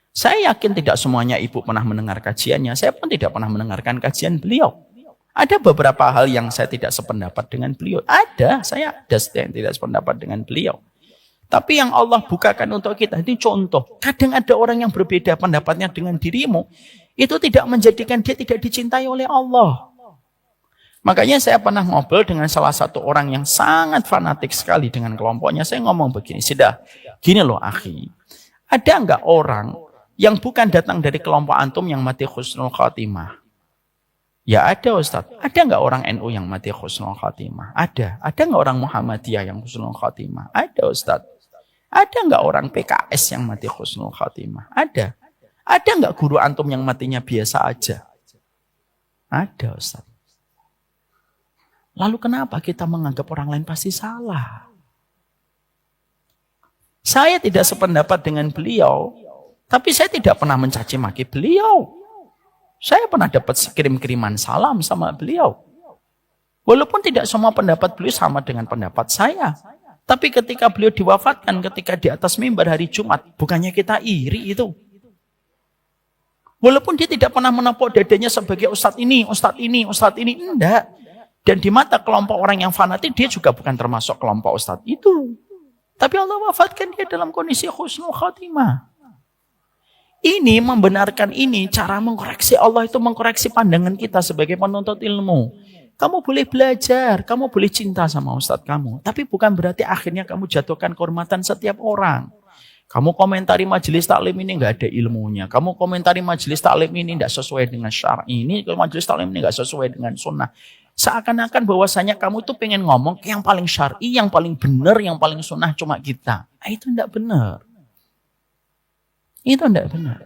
Saya yakin tidak semuanya ibu pernah mendengar kajiannya. Saya pun tidak pernah mendengarkan kajian beliau. Ada beberapa hal yang saya tidak sependapat dengan beliau. Saya ada yang tidak sependapat dengan beliau. Tapi yang Allah bukakan untuk kita, ini contoh. Kadang ada orang yang berbeda pendapatnya dengan dirimu. Itu tidak menjadikan dia tidak dicintai oleh Allah. Makanya saya pernah ngobrol dengan salah satu orang yang sangat fanatik sekali dengan kelompoknya. Saya ngomong begini, sudah, gini loh akhi. Ada enggak orang yang bukan datang dari kelompok antum yang mati husnul khatimah? Ya ada Ustaz. Ada enggak orang NU yang mati husnul khatimah? Ada. Ada enggak orang Muhammadiyah yang husnul khatimah? Ada Ustaz. Ada enggak orang PKS yang mati husnul khatimah? Ada. Ada enggak guru antum yang matinya biasa aja? Ada Ustaz. Lalu kenapa kita menganggap orang lain pasti salah? Saya tidak sependapat dengan beliau, tapi saya tidak pernah mencaci maki beliau. Saya pernah dapat kirim-kiriman salam sama beliau. Walaupun tidak semua pendapat beliau sama dengan pendapat saya. Tapi ketika beliau diwafatkan, ketika di atas mimbar hari Jumat, bukannya kita iri itu. Walaupun dia tidak pernah menepuk dadanya sebagai ustadz ini, enggak. Dan di mata kelompok orang yang fanatik, dia juga bukan termasuk kelompok ustadz itu. Tapi Allah wafatkan dia dalam kondisi husnul khatimah. Ini membenarkan ini, cara mengkoreksi Allah itu mengkoreksi pandangan kita sebagai penuntut ilmu. Kamu boleh belajar, kamu boleh cinta sama ustadz kamu. Tapi bukan berarti akhirnya kamu jatuhkan kehormatan setiap orang. Kamu komentari majelis taklim ini nggak ada ilmunya. Kamu komentari majelis taklim ini nggak sesuai dengan syar'i. Ini majelis taklim ini nggak sesuai dengan sunnah. Seakan-akan bahwasanya kamu tuh pengen ngomong yang paling syar'i, yang paling benar, yang paling sunnah cuma kita. Itu nggak benar. Itu nggak benar.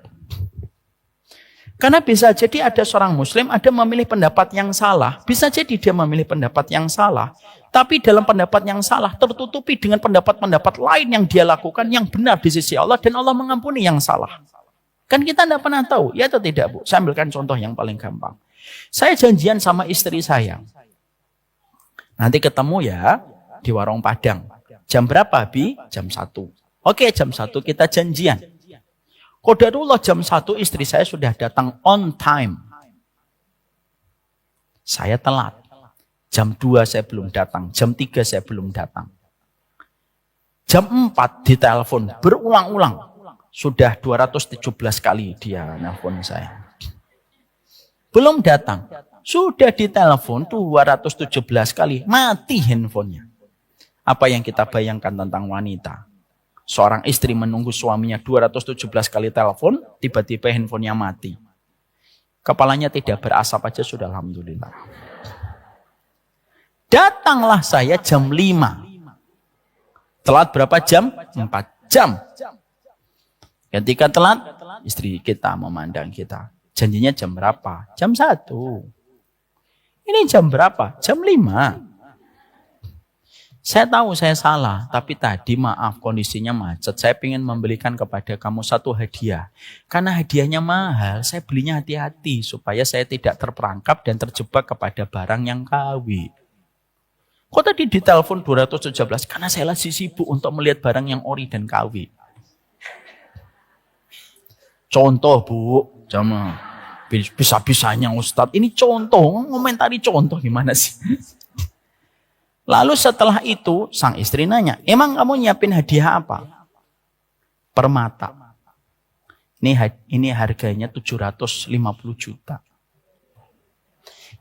Karena bisa jadi ada seorang muslim ada memilih pendapat yang salah. Bisa jadi dia memilih pendapat yang salah. Tapi dalam pendapat yang salah tertutupi dengan pendapat-pendapat lain yang dia lakukan yang benar di sisi Allah. Dan Allah mengampuni yang salah. Kan kita tidak pernah tahu. Ya atau tidak Bu? Saya ambilkan contoh yang paling gampang. Saya janjian sama istri saya. Nanti ketemu ya di warung Padang. Jam berapa Bi? Jam 1. Oke jam 1 kita janjian. Qadarullah jam 1 istri saya sudah datang on time. Saya telat. Jam 2 saya belum datang. Jam 3 saya belum datang. Jam 4 ditelepon berulang-ulang. Sudah 217 kali dia nelpon saya. Belum datang. Sudah ditelepon 217 kali. Mati handphonenya. Apa yang kita bayangkan tentang wanita? Seorang istri menunggu suaminya 217 kali telepon, tiba-tiba handphonenya mati. Kepalanya tidak berasap aja sudah alhamdulillah. Datanglah saya jam 5. Telat berapa jam? 4 jam. Ketika telat, istri kita memandang kita. Janjinya jam berapa? Jam 1. Ini jam berapa? Jam 5. Saya tahu saya salah, tapi tadi maaf kondisinya macet. Saya ingin membelikan kepada kamu satu hadiah. Karena hadiahnya mahal, saya belinya hati-hati supaya saya tidak terperangkap dan terjebak kepada barang yang KW. Kok tadi ditelepon 217? Karena saya lagi sibuk untuk melihat barang yang ori dan KW. Contoh Bu, sama bisa-bisanya Ustadz. Ini contoh, ngomentari contoh gimana sih? Lalu setelah itu sang istri nanya, emang kamu nyiapin hadiah apa? Permata. Ini harganya 750 juta.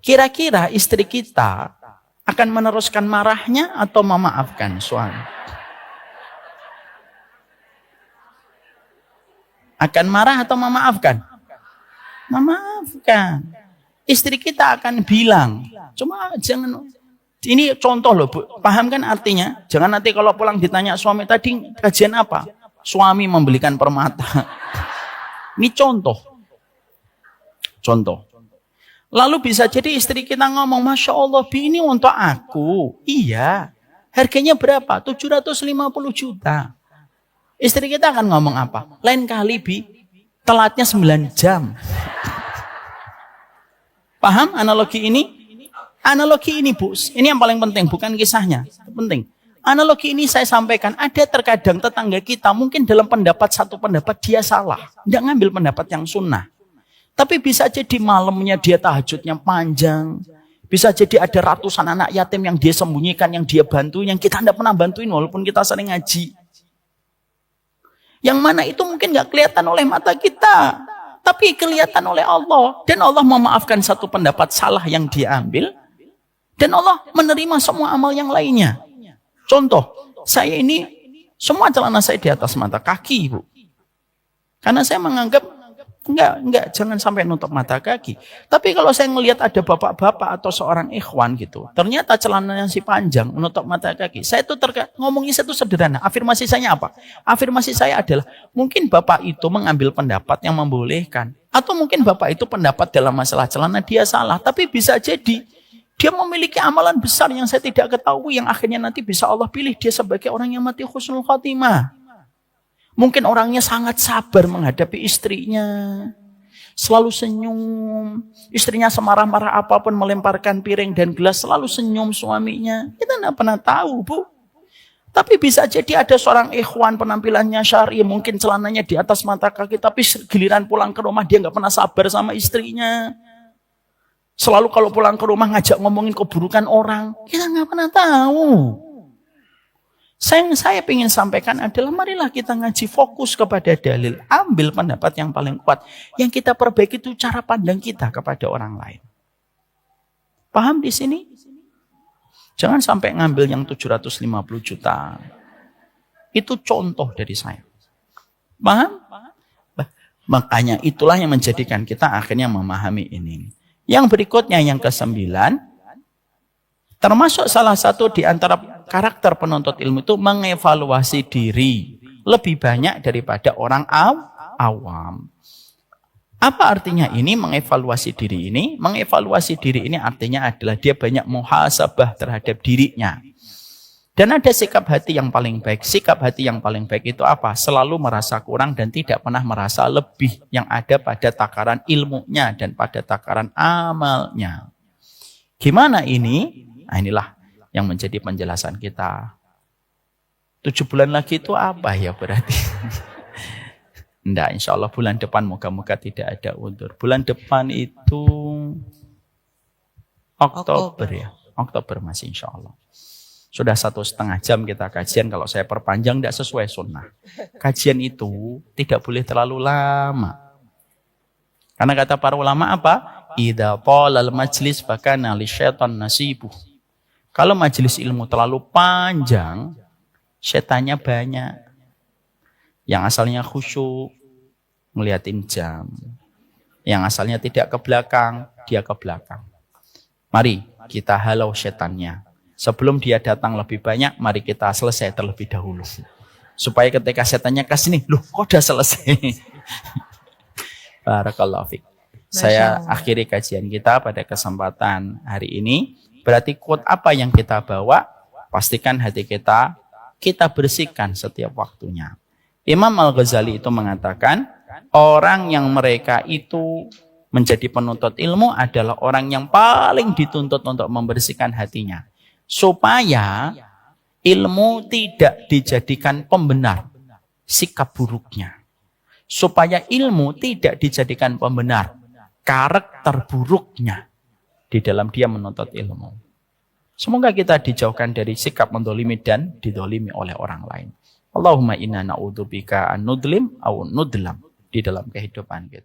Kira-kira istri kita akan meneruskan marahnya atau memaafkan suami? Akan marah atau memaafkan? Memaafkan. Istri kita akan bilang, cuma jangan... Ini contoh loh Bu, paham kan artinya? Jangan nanti kalau pulang ditanya suami tadi kajian apa? Suami membelikan permata. Ini contoh. Contoh. Lalu bisa jadi istri kita ngomong, Masya Allah, Bi, ini untuk aku. Iya. Harganya berapa? 750 juta. Istri kita akan ngomong apa? Lain kali, Bi, telatnya 9 jam. Paham analogi ini? Analogi ini, Bu, ini yang paling penting, bukan kisahnya. Penting. Analogi ini saya sampaikan, ada terkadang tetangga kita, mungkin dalam satu pendapat dia salah. Tidak ngambil pendapat yang sunnah. Tapi bisa jadi malamnya dia tahajudnya panjang. Bisa jadi ada ratusan anak yatim yang dia sembunyikan, yang dia bantu, yang kita tidak pernah bantuin walaupun kita sering ngaji. Yang mana itu mungkin nggak kelihatan oleh mata kita. Tapi kelihatan oleh Allah. Dan Allah memaafkan satu pendapat salah yang dia ambil. Dan Allah menerima semua amal yang lainnya. Contoh, saya ini semua celana saya di atas mata kaki, Bu. Karena saya menganggap Enggak, jangan sampai nutup mata kaki. Tapi kalau saya ngelihat ada bapak-bapak atau seorang ikhwan gitu, ternyata celananya si panjang menutup mata kaki. Saya itu ngomongnya itu sederhana. Afirmasi saya apa? Afirmasi saya adalah mungkin bapak itu mengambil pendapat yang membolehkan, atau mungkin bapak itu pendapat dalam masalah celana dia salah. Tapi bisa jadi dia memiliki amalan besar yang saya tidak ketahui, yang akhirnya nanti bisa Allah pilih dia sebagai orang yang mati husnul khotimah. Mungkin orangnya sangat sabar menghadapi istrinya. Selalu senyum. Istrinya semarah-marah apapun melemparkan piring dan gelas. Selalu senyum suaminya. Kita tidak pernah tahu, Bu. Tapi bisa jadi ada seorang ikhwan penampilannya syar'i. Mungkin celananya di atas mata kaki. Tapi giliran pulang ke rumah dia nggak pernah sabar sama istrinya. Selalu kalau pulang ke rumah ngajak ngomongin keburukan orang. Kita nggak pernah tahu. Yang saya ingin sampaikan adalah marilah kita ngaji fokus kepada dalil. Ambil pendapat yang paling kuat. Yang kita perbaiki itu cara pandang kita kepada orang lain. Paham di sini? Jangan sampai ngambil yang 750 juta. Itu contoh dari saya. Paham? Makanya itulah yang menjadikan kita akhirnya memahami ini. Yang berikutnya yang ke-9. Termasuk salah satu di antara karakter penuntut ilmu itu mengevaluasi diri lebih banyak daripada orang awam. Apa artinya ini mengevaluasi diri ini? Mengevaluasi diri ini artinya adalah dia banyak muhasabah terhadap dirinya. Dan ada sikap hati yang paling baik. Sikap hati yang paling baik itu apa? Selalu merasa kurang dan tidak pernah merasa lebih yang ada pada takaran ilmunya dan pada takaran amalnya. Gimana ini? Nah, inilah yang menjadi penjelasan kita. 7 bulan lagi itu apa ya berarti? Enggak, insya Allah bulan depan moga-moga tidak ada undur. Bulan depan itu Oktober ya. Oktober masih insya Allah. Sudah 1,5 jam kita kajian. Kalau saya perpanjang tidak sesuai sunnah. Kajian itu tidak boleh terlalu lama. Karena kata para ulama apa? Idza talal majlis fakana lisyaitan nasibuh. Kalau majelis ilmu terlalu panjang, setannya banyak. Yang asalnya khusyuk, ngeliatin jam. Yang asalnya tidak ke belakang, dia ke belakang. Mari kita halau setannya. Sebelum dia datang lebih banyak, mari kita selesai terlebih dahulu. Supaya ketika setannya ke sini, loh kok udah selesai? Barakallahu fiik. Saya akhiri kajian kita pada kesempatan hari ini. Berarti quote apa yang kita bawa, pastikan hati kita bersihkan setiap waktunya. Imam Al-Ghazali itu mengatakan, orang yang mereka itu menjadi penuntut ilmu adalah orang yang paling dituntut untuk membersihkan hatinya. Supaya ilmu tidak dijadikan pembenar sikap buruknya. Supaya ilmu tidak dijadikan pembenar karakter buruknya di dalam dia menuntut ilmu. Semoga kita dijauhkan dari sikap mendolimi dan didolimi oleh orang lain. Allahumma inna na'udzubika an nudlim au nudlam di dalam kehidupan kita.